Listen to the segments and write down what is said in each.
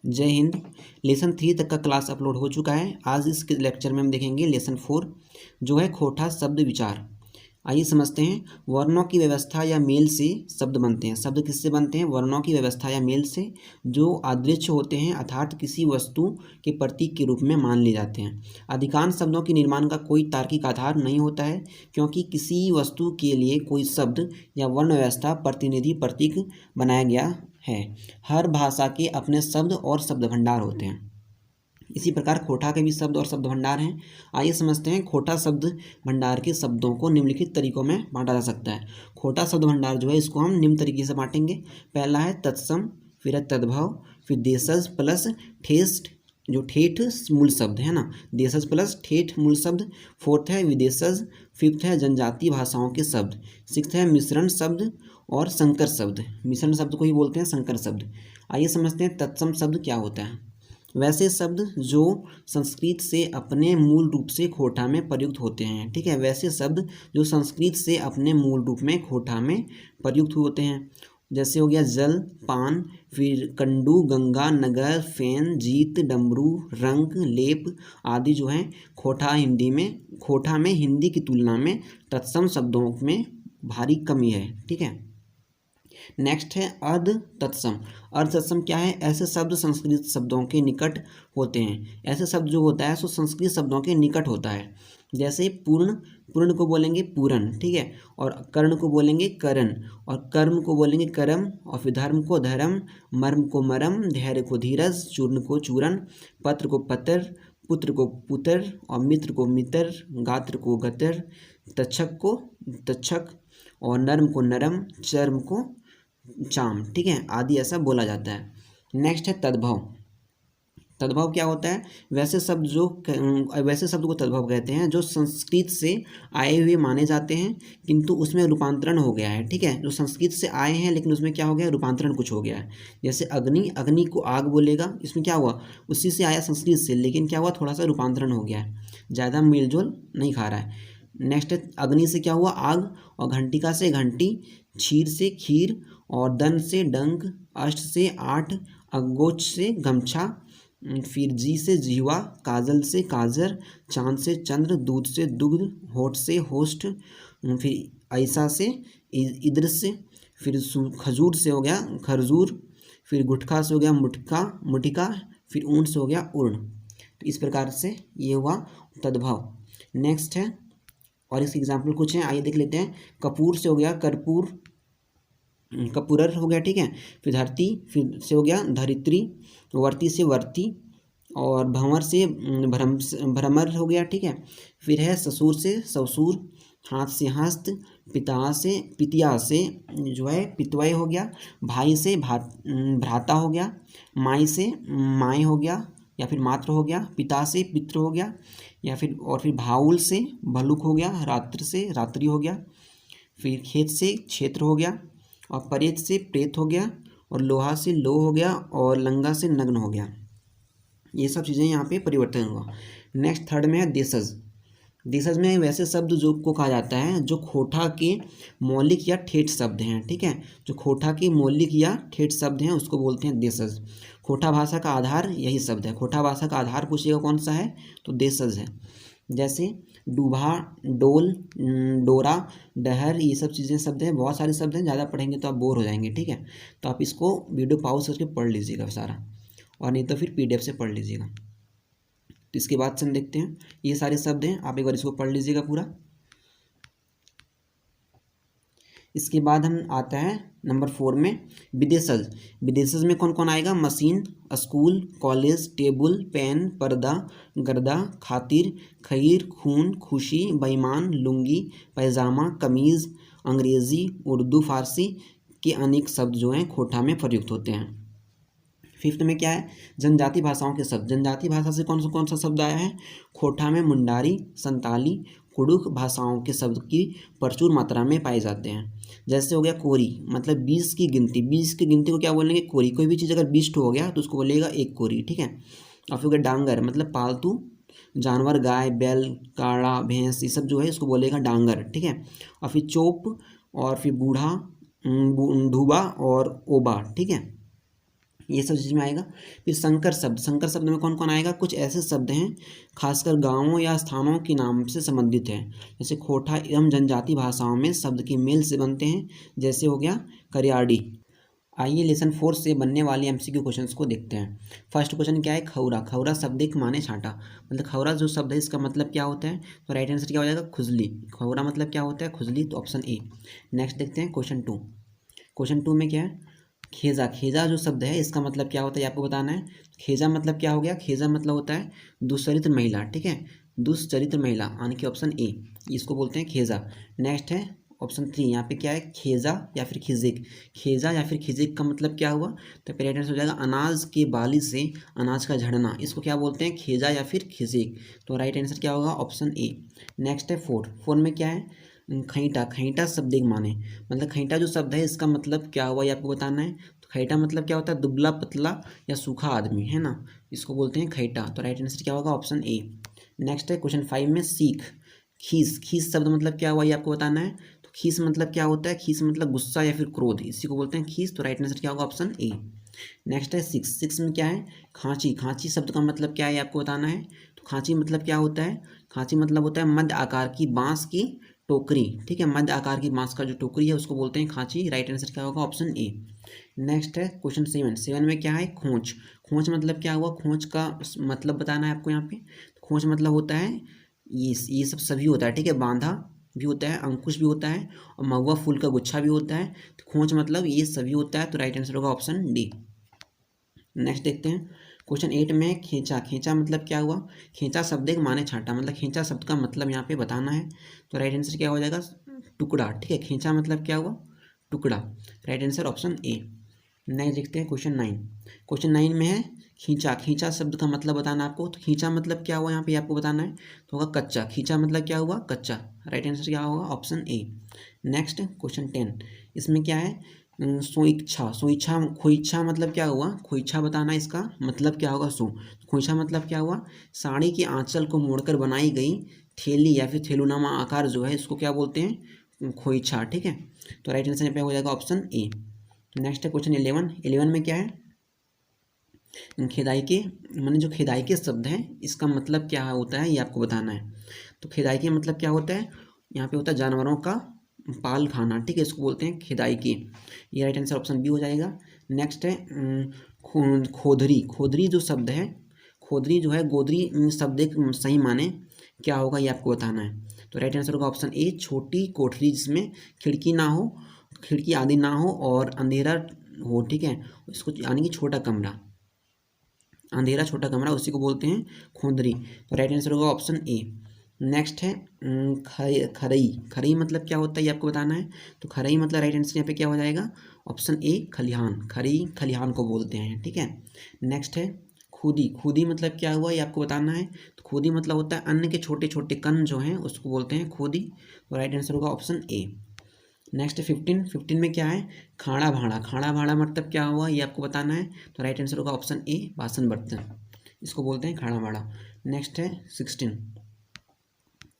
जय हिंद। लेसन 3 तक का क्लास अपलोड हो चुका है। आज इस लेक्चर में हम देखेंगे लेसन 4 जो है खोटा शब्द विचार। आइए समझते हैं। वर्णों की व्यवस्था या मेल से शब्द बनते हैं। शब्द किससे बनते हैं? वर्णों की व्यवस्था या मेल से, जो अदृश्य होते हैं अर्थात किसी वस्तु के प्रतीक के रूप में मान लिए जाते हैं। अधिकांश शब्दों के निर्माण का कोई तार्किक आधार नहीं होता है, क्योंकि किसी वस्तु के लिए कोई शब्द या वर्ण व्यवस्था प्रतिनिधि प्रतीक बनाया गया है। हर भाषा के अपने शब्द और शब्द भंडार होते हैं। इसी प्रकार खोटा के भी शब्द और शब्द भंडार हैं। आइए समझते हैं। खोटा शब्द भंडार के शब्दों को निम्नलिखित तरीकों में बांटा जा सकता है। खोटा शब्द भंडार जो है इसको हम निम्न तरीके से बांटेंगे। पहला है तत्सम, फिर है तद्भव, फिर देशज प्लस ठेठ, जो ठेठ मूल शब्द है ना, देशज प्लस ठेठ मूल शब्द। फोर्थ है विदेशज। फिफ्थ है जनजातीय भाषाओं के शब्द। सिक्स्थ है मिश्रण शब्द और संकर शब्द। मिश्रण शब्द को ही बोलते हैं संकर शब्द। आइए समझते हैं तत्सम शब्द क्या होता है। वैसे शब्द जो संस्कृत से अपने मूल रूप से खोटा में प्रयुक्त होते हैं। ठीक है, वैसे शब्द जो संस्कृत से अपने मूल रूप में खोटा में प्रयुक्त होते हैं। जैसे हो गया जल, पान, फिर कंडू, गंगा, नगर, फेन, जीत, डमरू, रंग, लेप आदि जो हैं खोटा में हिंदी की तुलना में तत्सम शब्दों में भारी कमी है। ठीक है। नेक्स्ट है अर्ध तत्सम। अर्ध तत्सम क्या है? ऐसे शब्द संस्कृत शब्दों के निकट होते हैं। ऐसे शब्द जो होता है सो संस्कृत शब्दों के निकट होता है। जैसे पूर्ण, पूर्ण को बोलेंगे पूरन। ठीक है। और कर्ण को बोलेंगे करण, और कर्म को बोलेंगे कर्म, और फिर धर्म को धर्म, मर्म को मरम, धैर्य को धीरज, चूर्ण को चूरन, पत्र को पतर, पुत्र को पुत्र, और मित्र को मित्र, गात्र को गतर, तक्षक को तक्षक, और नर्म को नरम, चर्म को चाम। ठीक है, आदि ऐसा बोला जाता है। नेक्स्ट है तद्भव। तद्भव क्या होता है? वैसे शब्द को तद्भव कहते हैं जो संस्कृत से आए हुए माने जाते हैं, किंतु उसमें रूपांतरण हो गया है। ठीक है, जो संस्कृत से आए हैं लेकिन उसमें क्या हो गया? रूपांतरण कुछ हो गया है। जैसे अग्नि, अग्नि को आग बोलेगा, इसमें क्या हुआ? उसी से आया संस्कृत से, लेकिन क्या हुआ? थोड़ा सा रूपांतरण हो गया है, ज़्यादा मेलजोल नहीं खा रहा है। नेक्स्ट है अग्नि से क्या हुआ? आग, और घंटिका से घंटी, क्षीर से खीर, और दन से डंक, अष्ट से आठ, अगोच से गमछा, फिर जी से जीवा, काजल से काजर, चांद से चंद्र, दूध से दुग्ध, होठ से होस्ट, फिर ऐसा से इद्रस, फिर खजूर से हो गया खरजूर, फिर गुटखा से हो गया मुटका मुटिका, फिर ऊंट से हो गया उर्ण। तो इस प्रकार से ये हुआ तद्भव। नेक्स्ट है, और इसके एग्जाम्पल कुछ हैं, आइए देख लेते हैं। कपूर से हो गया कर्पूर, कपूरर हो गया। ठीक है। फिर धरती फिर से हो गया धरित्री, वर्ती से वर्ती, और भंवर से भ्रमर हो गया। ठीक है। फिर है ससुर से ससुर, हाथ से हस्त, पिता से पितिया से जो है पितवय हो गया, भाई से भ्राता हो गया, माई से माई हो गया या फिर मात्र हो गया, पिता से पित्र हो गया, या फिर भाउल से भलुक हो गया, रात्र से रात्रि हो गया, फिर खेत से क्षेत्र हो गया, और परेत से प्रेत हो गया, और लोहा से लोह हो गया, और लंगा से नग्न हो गया। ये सब चीज़ें यहाँ पे परिवर्तन हुआ। नेक्स्ट थर्ड में है देशज। देशज में वैसे शब्द जो को कहा जाता है जो खोटा के मौलिक या ठेठ शब्द हैं। ठीक है, जो खोटा के मौलिक या ठेठ शब्द हैं उसको बोलते हैं देशज। खोटा भाषा का आधार यही शब्द है। खोटा भाषा का आधार पूछिएगा कौन सा है, तो देशज है। जैसे डूबा, डोल, डोरा, डहर, ये सब चीज़ें शब्द हैं। बहुत सारे शब्द हैं, ज़्यादा पढ़ेंगे तो आप बोर हो जाएंगे। ठीक है, तो आप इसको वीडियो पॉज करके पढ़ लीजिएगा सारा, और नहीं तो फिर PDF से पढ़ लीजिएगा। तो इसके बाद से हम देखते हैं, ये सारे शब्द हैं, आप एक बार इसको पढ़ लीजिएगा पूरा। इसके बाद हम आता है नंबर 4 में विदेशज। विदेशज में कौन कौन आएगा? Machine, school, college, table, pen, पर्दा, गर्दा, खातिर, खैर, खून, खुशी, बेईमान, लुंगी, पैजामा, कमीज़, अंग्रेज़ी, उर्दू, फारसी के अनेक शब्द जो हैं खोटा में प्रयुक्त होते हैं। फिफ्थ में क्या है? जनजाति भाषाओं के शब्द। जनजाति भाषा से कौन सा शब्द आया है? खोटा में मुंडारी, संताली, कुड़ुख भाषाओं के शब्द की प्रचुर मात्रा में पाए जाते हैं। जैसे हो गया कोरी, मतलब 20 की गिनती। 20 की गिनती को क्या बोलेंगे? कोरी। कोई भी चीज़ अगर 20 हो गया तो उसको बोलेगा एक कोरी। ठीक है। और फिर हो गया डांगर, मतलब पालतू जानवर, गाय, बैल, काड़ा, भैंस, ये सब जो है इसको बोलेगा डांगर। ठीक है। और फिर चोप, और फिर बूढ़ा, धुबा और ओबा। ठीक है। ये सब चीज़ में आएगा। फिर संकर शब्द, संकर शब्द में कौन कौन आएगा? कुछ ऐसे शब्द हैं खासकर गांवों या स्थानों के नाम से संबंधित है, जैसे खोटा एवं जनजाति भाषाओं में शब्द के मेल से बनते हैं, जैसे हो गया करियाड़ी। आइए लेसन 4 से बनने वाले एमसीक्यू क्वेश्चंस को देखते हैं। फर्स्ट क्वेश्चन क्या है? खौरा। खौरा शब्द एक माने छांटा, मतलब खौरा जो शब्द है इसका मतलब क्या होता है? तो राइट आंसर क्या हो जाएगा? खुजली। खौरा मतलब क्या होता है? खुजली, तो ऑप्शन ए। नेक्स्ट देखते हैं क्वेश्चन 2। क्वेश्चन 2 में क्या है? खेजा। खेजा जो शब्द है इसका मतलब क्या होता है, आपको बताना है। खेजा मतलब क्या हो गया? खेजा मतलब होता है दुष्चरित्र महिला, ठीक है, दुष्चरित्र महिला, यानी कि ऑप्शन ए, इसको बोलते हैं खेजा। नेक्स्ट है ऑप्शन 3, यहाँ पे क्या है? खेजा या फिर खिजिक। खेजा या फिर खिजिक का मतलब क्या हुआ? तो राइट आंसर हो जाएगा अनाज के बाली से अनाज का झड़ना, इसको क्या बोलते हैं? खेजा या फिर खिजिक। तो राइट आंसर क्या होगा? Option A. नेक्स्ट है 4 में क्या है? खैंटा। खैंटा शब्द एक माने, मतलब खैंटा जो शब्द है इसका मतलब क्या हुआ ये आपको बताना है। तो खैंटा मतलब क्या होता है? दुबला पतला या सूखा आदमी, है ना, इसको बोलते हैं खैंटा। तो राइट आंसर क्या होगा? Option A. नेक्स्ट है क्वेश्चन 5 में सीख। खीस। खीस शब्द मतलब क्या हुआ ये आपको बताना है। तो खीस मतलब क्या होता है? खीस मतलब गुस्सा या फिर क्रोध, इसी को बोलते हैं खीस। तो राइट आंसर क्या होगा? Option A. नेक्स्ट है 6 में क्या है? खांची। खांची शब्द का मतलब क्या है आपको बताना है। तो खांची मतलब क्या होता है? खांची मतलब होता है मध्य आकार की बांस की टोकरी, ठीक है, मध्य आकार की बांस का जो टोकरी है उसको बोलते हैं खांची। राइट आंसर क्या होगा? Option A. नेक्स्ट है क्वेश्चन 7 में क्या है? खोंच। खोंच मतलब क्या हुआ? खोंच का मतलब बताना है आपको यहाँ पे। खोंच मतलब होता है ये सब सभी होता है, ठीक है, बांधा भी होता है, अंकुश भी होता है और महुआ फूल का गुच्छा भी होता है। तो खोंच मतलब ये सभी होता है। तो राइट आंसर होगा ऑप्शन डी। नेक्स्ट देखते हैं क्वेश्चन 8 में खींचा। खींचा मतलब क्या हुआ? खींचा शब्द एक माने छाटा, मतलब खींचा शब्द का मतलब यहाँ पे बताना है। तो राइट आंसर क्या हो जाएगा? टुकड़ा, ठीक है, खींचा मतलब क्या हुआ? टुकड़ा। Right answer option A. Next देखते हैं क्वेश्चन 9। क्वेश्चन 9 में है खींचा। खींचा शब्द का मतलब बताना आपको। तो खींचा मतलब क्या हुआ यहाँ पे आपको बताना है। तो होगा कच्चा। खींचा मतलब क्या हुआ? कच्चा। राइट आंसर क्या होगा? Option A. नेक्स्ट क्वेश्चन 10, इसमें क्या है? सोइच्छा। सोइच्छा, खोइच्छा मतलब क्या हुआ? खोइच्छा बताना, इसका मतलब क्या होगा? खोइच्छा मतलब क्या हुआ? साड़ी के आंचल को मोड़कर बनाई गई थैली या फिर थैलूनुमा आकार जो है इसको क्या बोलते हैं? खोइच्छा, ठीक है। तो राइट आंसर यहाँ पे हो जाएगा ऑप्शन ए। नेक्स्ट है क्वेश्चन 11। 11 में क्या है? खेदाई के, मैंने जो खेदाई के शब्द हैं इसका मतलब क्या होता है ये आपको बताना है। तो खेदाई के मतलब क्या होता है? यहाँ पे होता है जानवरों का पाल खाना, ठीक है, इसको बोलते हैं खेदाई की। ये राइट आंसर ऑप्शन बी हो जाएगा। नेक्स्ट है खोदरी। खोदरी जो शब्द है, खोदरी जो है गोदरी शब्द एक सही माने क्या होगा ये आपको बताना है। तो राइट आंसर होगा ऑप्शन ए, छोटी कोठरी जिसमें खिड़की ना हो, खिड़की आदि ना हो और अंधेरा हो, ठीक है, इसको यानी कि छोटा कमरा, अंधेरा छोटा कमरा, उसी को बोलते हैं खोदरी। तो राइट आंसर होगा ऑप्शन ए। नेक्स्ट है खरई। खरई मतलब क्या होता है ये आपको बताना है। तो खरई मतलब राइट आंसर यहाँ पे क्या हो जाएगा? ऑप्शन ए, खलिहान। खरई खलिहान को बोलते हैं, ठीक है। नेक्स्ट है खुदी। खुदी मतलब क्या हुआ ये आपको बताना है। तो खुदी मतलब होता है अन्न के छोटे छोटे कण जो हैं उसको बोलते हैं खुदी। तो राइट आंसर होगा ऑप्शन ए। नेक्स्ट 15 में क्या है? खाड़ा भाड़ा। खाड़ा भाड़ा मतलब क्या हुआ ये आपको बताना है। तो राइट आंसर होगा ऑप्शन ए, बासन बर्तन, इसको बोलते हैं खाड़ा भाड़ा। नेक्स्ट है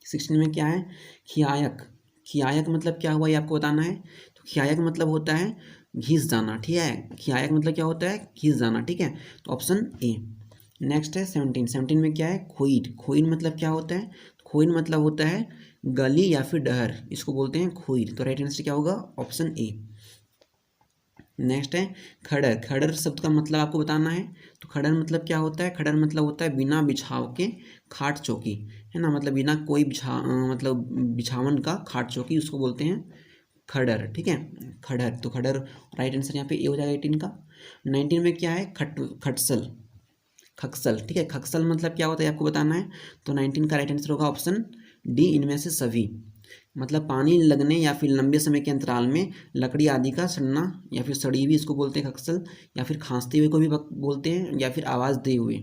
16 में क्या है? खियायक। खियायक मतलब क्या हुआ ये आपको बताना है। तो खियायक मतलब होता है घिस जाना, ठीक है, खियायक मतलब क्या होता है? घिस जाना, ठीक है। तो ऑप्शन ए। नेक्स्ट है 17 में क्या है? खोइड। खोइड मतलब क्या होता है? खोइड मतलब होता है गली या फिर डहर, इसको बोलते हैं खोइड। तो राइट आंसर क्या होगा? Option A. नेक्स्ट है खड़र। खड़र शब्द का मतलब आपको बताना है। तो खड़र मतलब क्या होता है? खड़र मतलब होता है बिना बिछाव के खाट चौकी, है ना, मतलब बिना कोई मतलब बिछावन का खाट चौकी, उसको बोलते हैं खड़र, ठीक है, खड़र। तो खड़र राइट आंसर यहाँ पे ए हो जाएगा 18 का। 19 में क्या है? खटसल। खक्सल, ठीक है, खक्सल मतलब क्या होता है आपको बताना है। तो 19 का राइट आंसर होगा ऑप्शन डी, इनमें से सभी, मतलब पानी लगने या फिर लंबे समय के अंतराल में लकड़ी आदि का सड़ना या फिर सड़ी हुई, इसको बोलते हैं खक्सल, या फिर खांसते हुए को भी बोलते हैं, या फिर आवाज़ दे हुए,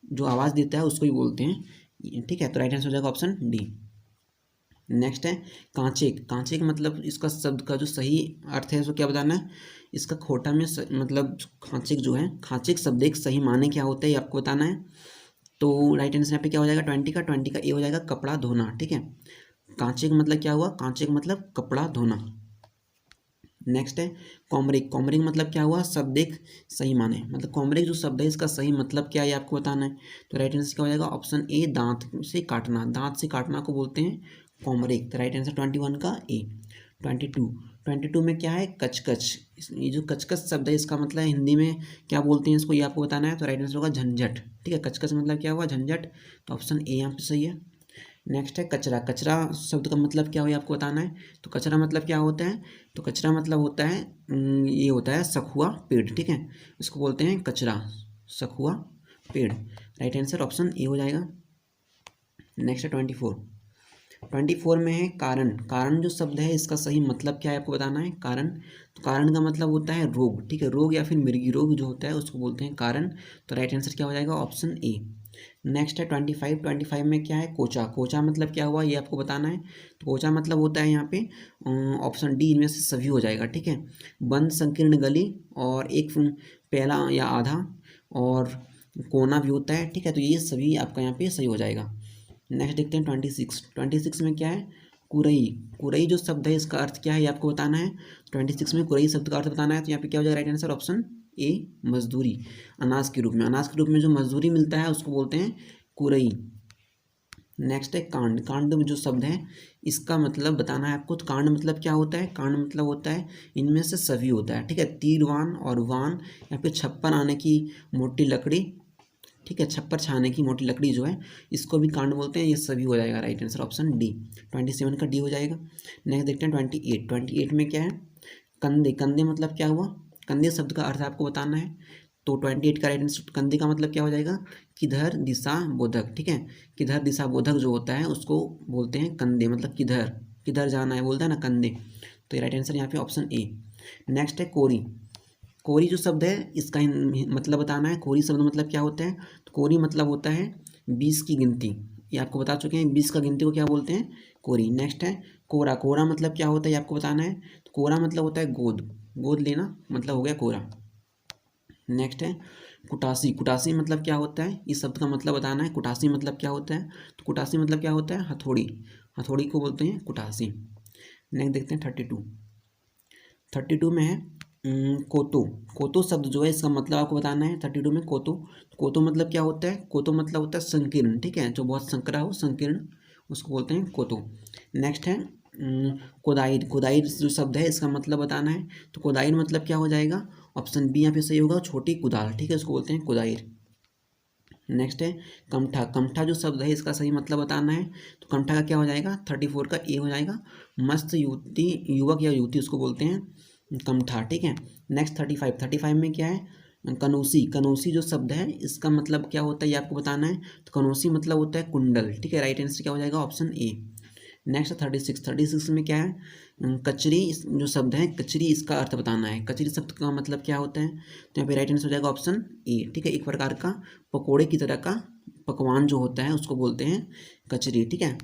जो आवाज़ देता है उसको भी बोलते हैं, ठीक है। तो राइट आंसर हो जाएगा ऑप्शन डी। नेक्स्ट है कांचेक। कांचेक मतलब इसका शब्द का जो सही अर्थ है उसको क्या बताना है। इसका खोटा में मतलब खांचेक जो है, खांचेक शब्द एक सही माने क्या होता है ये आपको बताना है। तो राइट आंसर यहाँ पे क्या हो जाएगा? 20 का ए हो जाएगा कपड़ा धोना, ठीक है। कांचे का मतलब क्या हुआ? कांचे का मतलब कपड़ा धोना। नेक्स्ट है कॉमरिक। कॉमरिक मतलब क्या हुआ, शब्द एक सही माने, मतलब कॉमरिक जो शब्द है इसका सही मतलब क्या है आपको बताना है। तो राइट आंसर क्या हो जाएगा, ऑप्शन ए, दांत से काटना। दांत से काटना को बोलते हैं कॉमरिक। तो राइट आंसर 21 का ए। 22 में क्या है, कचकच। ये जो कचकच शब्द है इसका मतलब हिंदी में क्या बोलते हैं इसको, ये आपको बताना है। तो राइट आंसर होगा झंझट। ठीक है, कचकच मतलब क्या हुआ, झंझट। तो ऑप्शन ए यहाँ पे सही है। नेक्स्ट है कचरा। कचरा शब्द का मतलब क्या हो, ये आपको बताना है। तो कचरा मतलब क्या होता है, तो कचरा मतलब होता है ये होता है सखुआ पेड़। ठीक है, इसको बोलते हैं कचरा, सखुआ पेड़। राइट आंसर ऑप्शन ए हो जाएगा। नेक्स्ट है 24 में है कारण। कारण जो शब्द है इसका सही मतलब क्या है आपको बताना है। कारण, तो कारण का मतलब होता है रोग। ठीक है, रोग या फिर मृगी रोग जो होता है उसको बोलते हैं कारण। तो राइट आंसर क्या हो जाएगा, ऑप्शन ए। नेक्स्ट है 25 में क्या है, कोचा। कोचा मतलब क्या हुआ ये आपको बताना है। तो कोचा मतलब होता है यहाँ पे ऑप्शन डी, इनमें से सभी हो जाएगा। ठीक है, बंद संकीर्ण गली और एक पहला या आधा और कोना भी होता है। ठीक है, तो ये सभी आपका यहाँ पे सही हो जाएगा। नेक्स्ट देखते हैं 26 में क्या है, कुरई। कुरई जो शब्द है इसका अर्थ क्या है ये आपको बताना है। 26 में कुरई शब्द का अर्थ बताना है। तो यहाँ पे क्या हो जाएगा राइट आंसर, ऑप्शन ए, मजदूरी। अनाज के रूप में, अनाज के रूप में जो मजदूरी मिलता है उसको बोलते हैं कुरई। नेक्स्ट है कांड। कांड जो शब्द है इसका मतलब बताना है आपको। तो कांड मतलब क्या होता है, कांड मतलब होता है इनमें से सभी होता है। ठीक है, तीरवान और वान या फिर छप्पर आने की मोटी लकड़ी। ठीक है, छप्पर छाने की मोटी लकड़ी जो है इसको भी कांड बोलते हैं। ये सभी हो जाएगा राइट आंसर ऑप्शन डी। 27 का डी हो जाएगा। नेक्स्ट देखते हैं 28 में क्या है, कंधे। कंधे मतलब क्या हुआ, कंधे शब्द का अर्थ आपको बताना है। तो 28 का राइट आंसर कंधे का मतलब क्या हो जाएगा, किधर दिशा बोधक। ठीक है, किधर दिशा बोधक जो होता है उसको बोलते हैं कंधे, मतलब किधर किधर जाना है बोलता है ना, कंधे। तो ये राइट आंसर यहाँ पे ऑप्शन ए। नेक्स्ट है कोरी। कोरी जो शब्द है इसका मतलब बताना है। कोरी शब्द मतलब क्या होता है, तो कोरी मतलब होता है 20 की गिनती। ये आपको बता चुके हैं, 20 का गिनती को क्या बोलते हैं, कोरी। नेक्स्ट है कोरा। कोरा मतलब क्या होता है ये आपको बताना है। तो कोरा मतलब होता है गोद, गोद लेना मतलब हो गया कोरा। नेक्स्ट है कुटासी। कुटासी मतलब क्या होता है, इस शब्द का मतलब बताना है। कुटासी मतलब क्या होता है, तो कुटासी मतलब क्या होता है, हथौड़ी। हथौड़ी को बोलते हैं कुटासी। नेक्स्ट देखते हैं 32 में है कोतो। कोतो शब्द जो है इसका मतलब आपको बताना है। 32 में कोतो। कोतो मतलब क्या होता है, कोतो मतलब होता है संकीर्ण। ठीक है, जो बहुत संकरा हो, संकीर्ण, उसको बोलते हैं कोतो। नेक्स्ट है कोदाइर। कोदाइर जो शब्द है इसका मतलब बताना है। तो कोदाइर मतलब क्या हो जाएगा, ऑप्शन बी यहाँ पे सही होगा, छोटी कुदाल। ठीक है, उसको बोलते हैं कोदाइर। नेक्स्ट है कमठा। कमठा जो शब्द है इसका सही मतलब बताना है। तो कमठा का क्या हो जाएगा, 34 का ए हो जाएगा। मस्त युवती, युवक या युवती उसको बोलते हैं कमठा। ठीक है, नेक्स्ट 35 में क्या है, कनौसी। कनौसी जो शब्द है इसका मतलब क्या होता है ये आपको बताना है। तो कनौसी मतलब होता है कुंडल। ठीक है, राइट आंसर क्या हो जाएगा, ऑप्शन ए। नेक्स्ट 36 में क्या है, कचरी जो शब्द है, कचरी इसका अर्थ बताना है। कचरी शब्द का मतलब क्या होता है, तो यहाँ पे राइट आंसर हो जाएगा ऑप्शन ए। ठीक है, एक प्रकार का पकोड़े की तरह का पकवान जो होता है उसको बोलते हैं कचरी। ठीक है,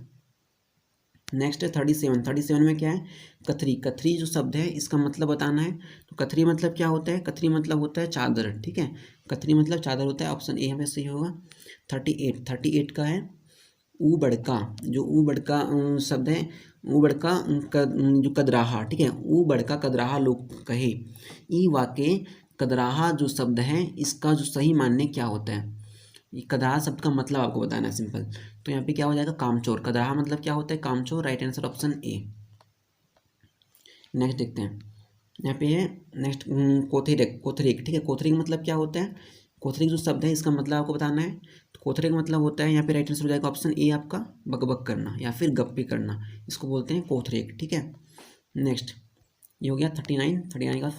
नेक्स्ट है 37 में क्या है, कथरी। कथरी जो शब्द है इसका मतलब बताना है। तो कथरी मतलब क्या होता है, कथरी मतलब होता है चादर। ठीक है, कथरी मतलब चादर होता है, ऑप्शन ए हमें सही होगा। 38 का है ऊ बड़का। जो ऊ बड़का शब्द है, ऊ बड़का जो कदराहा। ठीक है, ऊ बड़का कदराहा लोग कहे। ई वाके कदराहा जो शब्द है इसका जो सही मानने क्या होता है, ये कदराहा शब्द का मतलब आपको बताना है, सिंपल। तो यहाँ पे क्या हो जाएगा, कामचोर। कदराहा मतलब क्या होता है, कामचोर। Right answer option A. Next देखते हैं, यहाँ पे है नेक्स्ट कोथेरिक। कोथेरिक, ठीक है, कोथेरिक मतलब क्या होता है, कोथेरिक जो शब्द है इसका मतलब आपको बताना है। तो कोथेरिक मतलब होता है, यहाँ पे राइट आंसर हो जाएगा ऑप्शन ए आपका, बकबक करना या फिर गप्पी करना, इसको बोलते हैं कोथेरिक। ठीक है, नेक्स्ट ये हो गया 39 का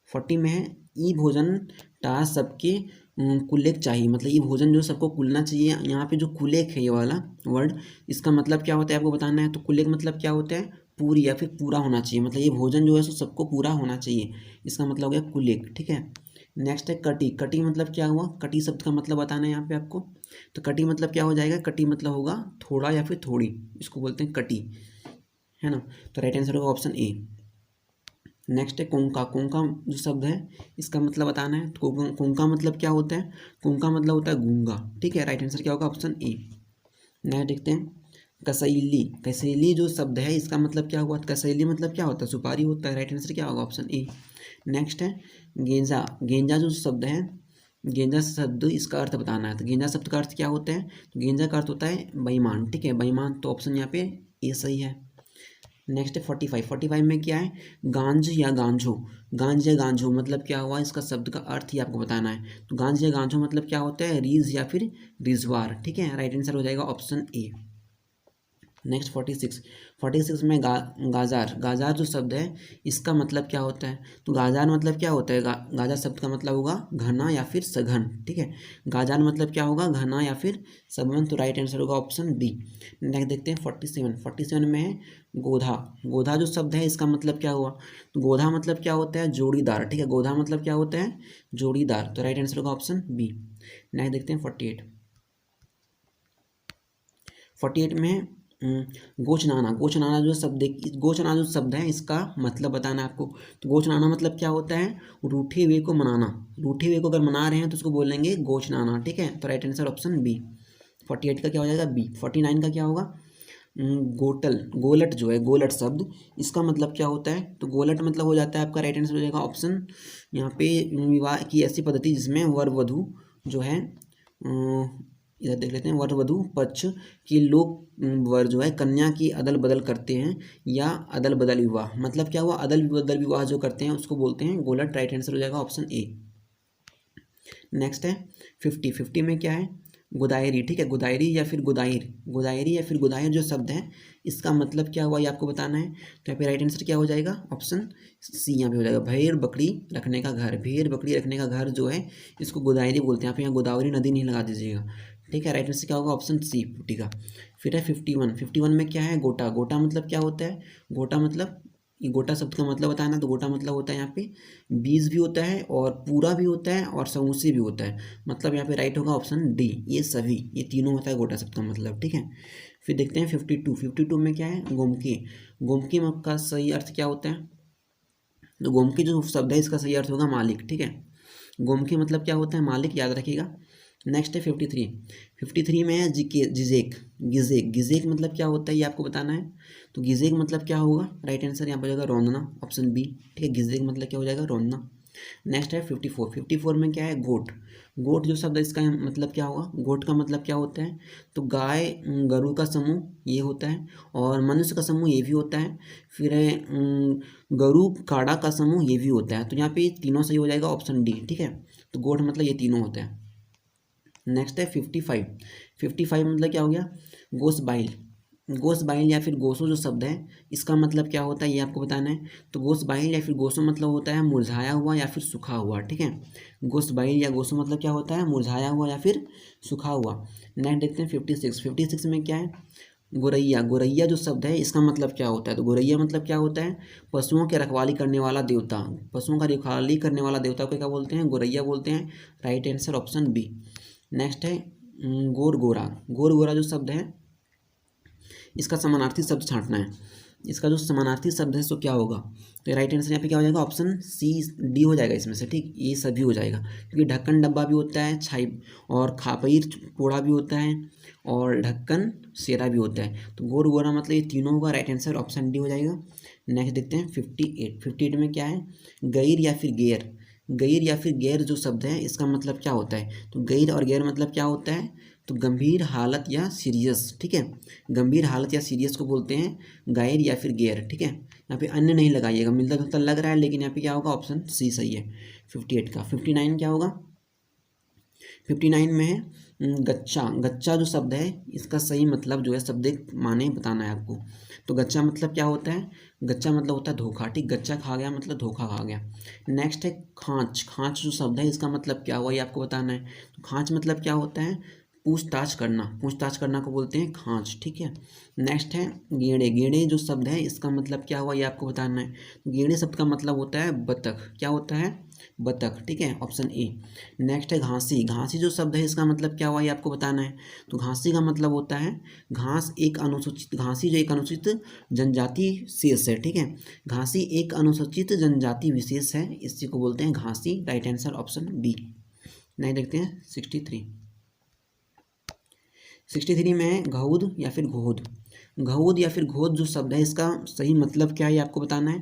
40 में है ई भोजन टा सबके कुल्लेख चाहिए। मतलब ये भोजन जो सबको कुलना चाहिए। यहाँ पे जो कुलेख है ये वाला वर्ड, इसका मतलब क्या होता है आपको बताना है। तो कुलेख मतलब क्या होता है, पूरी या फिर पूरा होना चाहिए। मतलब ये भोजन जो है सो सबको पूरा होना चाहिए, इसका मतलब हो गया कुलेख। ठीक है, नेक्स्ट है कटी। कटी मतलब क्या हुआ, कटी शब्द का मतलब बताना है यहाँ पे आपको। तो कटी मतलब क्या हो जाएगा, कटी मतलब होगा थोड़ा या फिर थोड़ी, इसको बोलते हैं कटी, है ना। तो राइट आंसर होगा ऑप्शन ए। नेक्स्ट है कोंका। कोंका जो शब्द है इसका मतलब बताना है। तो कोंका मतलब क्या होता है, कोंका मतलब होता है गूंगा। ठीक है, राइट आंसर क्या होगा, ऑप्शन ए। नेक्स्ट देखते हैं कसैली, कसैली जो शब्द है इसका मतलब क्या हुआ? कसैली मतलब क्या होता है? सुपारी होता है। राइट आंसर क्या होगा? Option A. नेक्स्ट है गेंजा, गेंजा जो शब्द है, गेंजा शब्द इसका अर्थ बताना है। तो गेंजा शब्द का अर्थ क्या होता है? तो गेंजा का अर्थ होता है बेईमान, ठीक है, बेईमान। तो ऑप्शन यहाँ पे ए सही है। नेक्स्ट है 45, 45 में क्या है? गांज या गांजो, गांज या गांजो मतलब क्या हुआ? इसका शब्द का अर्थ ही आपको बताना है। तो गांज या गांजो मतलब क्या होता है? रीज या फिर रिजवार, ठीक है। राइट आंसर हो जाएगा ऑप्शन ए। नेक्स्ट 46, 46 में गाजार, गाजार जो शब्द है इसका मतलब क्या होता है? तो गाजार मतलब क्या होता है? गाजार शब्द का मतलब होगा घना या फिर सघन, ठीक है। गाजार मतलब क्या होगा? घना या फिर सघन। तो राइट आंसर होगा ऑप्शन डी। नेक्स्ट देखते हैं 47, 47 में है गोधा, गोधा जो शब्द है इसका मतलब क्या हुआ? तो गोधा मतलब क्या होता है? जोड़ीदार, ठीक है। गोधा मतलब क्या होता है? जोड़ीदार। तो राइट आंसर होगा ऑप्शन बी। नेक्स्ट देखते हैं 48, 48 में गोचनाना, गोचनाना जो शब्द, गोचनाना जो शब्द है इसका मतलब बताना है आपको। तो गोचनाना मतलब क्या होता है? रूठे हुए को मनाना, रूठे हुए को अगर मना रहे हैं तो उसको बोलेंगे गोचनाना, ठीक है। तो राइट आंसर ऑप्शन बी। 48 का क्या हो जाएगा? बी। 49 का क्या होगा? गोटल, गोलट जो है, गोलट शब्द इसका मतलब क्या होता है? तो गोलट मतलब हो जाता है आपका, राइट आंसर हो जाएगा ऑप्शन यहाँ पे विवाह की ऐसी पद्धति जिसमें वर वधु जो है, इधर देख लेते हैं, वर वधु पक्ष के लोग वर जो है कन्या की अदल बदल करते हैं या अदल बदल विवाह, मतलब क्या हुआ? अदल बदल विवाह जो करते हैं उसको बोलते हैं गोलट। राइट आंसर हो जाएगा ऑप्शन ए। नेक्स्ट है 50, 50 में क्या है? गुदायरी, ठीक है। गुदायरी या फिर गुदाइर, गुदायरी या फिर गुदाइर जो शब्द है इसका मतलब क्या हुआ ये आपको बताना है। तो यहाँ पे राइट आंसर क्या हो जाएगा? ऑप्शन सी यहाँ पे हो जाएगा। भेड़ बकरी रखने का घर, भेड़ बकरी रखने का घर जो है इसको गुदायरी बोलते हैं। यहाँ पे यहाँ गोदावरी नदी नहीं लगा दीजिएगा, ठीक है। राइट आंसर क्या होगा? ऑप्शन सी 50 का। फिर है 51, 51 में क्या है? गोटा, गोटा मतलब क्या होता है? गोटा मतलब, ये गोटा शब्द का मतलब बताना। तो गोटा मतलब होता है यहाँ पे बीज भी होता है और पूरा भी होता है और समूसे भी होता है, मतलब यहाँ पे राइट होगा ऑप्शन डी। ये सभी, ये तीनों होता है गोटा शब्द का मतलब, ठीक है। फिर देखते हैं 52, 52 में क्या है? गोमकी, गोमकी का सही अर्थ क्या होता है? तो गोमकी जो शब्द है इसका सही अर्थ होगा मालिक, ठीक है। गोमकी मतलब क्या होता है? मालिक, याद रखिएगा। नेक्स्ट है 53, 53 में है जिजेक, गिजेक, गिजेक मतलब क्या होता है ये आपको बताना है। तो गिजेक मतलब क्या होगा? राइट आंसर यहाँ पर हो जाएगा रौंदना, ऑप्शन बी, ठीक है। गिजेक मतलब क्या हो जाएगा? रौंदना। नेक्स्ट है 54, 54 में क्या है? गोट, गोट जो शब्द है इसका मतलब क्या होगा? गोट का मतलब क्या होता है? तो गाय गरु का समूह ये होता है, और मनुष्य का समूह ये भी होता है। फिर है गरु काड़ा का समूह ये भी होता है। तो यहाँ पे तीनों सही हो जाएगा, ऑप्शन डी, ठीक है। तो गोट मतलब ये तीनों होते हैं। नेक्स्ट है 55, 55 मतलब क्या हो गया? गोसबाइल, गोसबाइल या फिर गोसो जो शब्द है इसका मतलब क्या होता है ये आपको बताना है। तो गोसबाइल या फिर गोसो मतलब होता है मुरझाया हुआ या फिर सूखा हुआ, ठीक है। गोसबाइल या गोसो मतलब क्या होता है? मुरझाया हुआ या फिर सूखा हुआ। नेक्स्ट देखते हैं 56, 56 में क्या है? गोरैया, गोरैया जो शब्द है इसका मतलब क्या होता है? तो गोरैया मतलब क्या होता है? पशुओं के रखवाली करने वाला देवता, पशुओं का रखवाली करने वाला देवता को क्या बोलते हैं? गोरैया बोलते हैं। Right answer option B. Next है गोरगोरा, गोरगोरा जो शब्द है इसका समानार्थी शब्द छांटना है। इसका जो समानार्थी शब्द है सो क्या होगा? तो राइट आंसर यहाँ पे क्या हो जाएगा? ऑप्शन सी डी हो जाएगा इसमें से, ठीक। ये सभी हो जाएगा क्योंकि ढक्कन डब्बा भी होता है, छाई और खापईर पोड़ा भी होता है, और ढक्कन सेरा भी होता है। तो गोर गोरा मतलब ये तीनों होगा। राइट आंसर ऑप्शन डी हो जाएगा। नेक्स्ट देखते हैं 58, 58 में क्या है? गैर या फिर गैर, गैर या फिर गैर जो शब्द है इसका मतलब क्या होता है? तो गैर और गैर मतलब क्या होता है? तो गंभीर हालत या सीरियस, ठीक है। गंभीर हालत या सीरियस को बोलते हैं गैर या फिर गैर, ठीक है। यहाँ पे अन्य नहीं लगाइएगा, मिलता जुलता लग रहा है लेकिन यहाँ पे क्या होगा? ऑप्शन सी सही है 58 का। 59 क्या होगा? 59 में है गच्चा, गच्चा जो शब्द है इसका सही मतलब जो है शब्दिक माने बताना है आपको। तो गच्चा मतलब क्या होता है? गच्चा मतलब होता है धोखा, ठीक। गच्चा खा गया मतलब धोखा खा गया। नेक्स्ट है खांच, खांच जो शब्द है इसका मतलब क्या हुआ ये आपको बताना है। तो खांच मतलब क्या होता है? पूछताछ करना, पूछताछ करना को बोलते हैं खांच, ठीक है। नेक्स्ट है गेड़े, गेड़े जो शब्द है इसका मतलब क्या हुआ ये आपको बताना है। गेड़े शब्द का मतलब होता है बतख, क्या होता है? बतख, ठीक है, ऑप्शन ए। नेक्स्ट है घासी, घासी जो शब्द है इसका मतलब क्या हुआ ये आपको बताना है। तो घासी का मतलब होता है घास एक अनुसूचित, घासी जो एक अनुसूचित जनजाति शेष है, ठीक है। घासी एक अनुसूचित जनजाति विशेष है, इसी को बोलते हैं घासी। Right answer option B. नहीं देखते हैं 63, 63 में है घउद या फिर घोद, घऊद या फिर घोद जो शब्द है इसका सही मतलब क्या है ये आपको बताना है।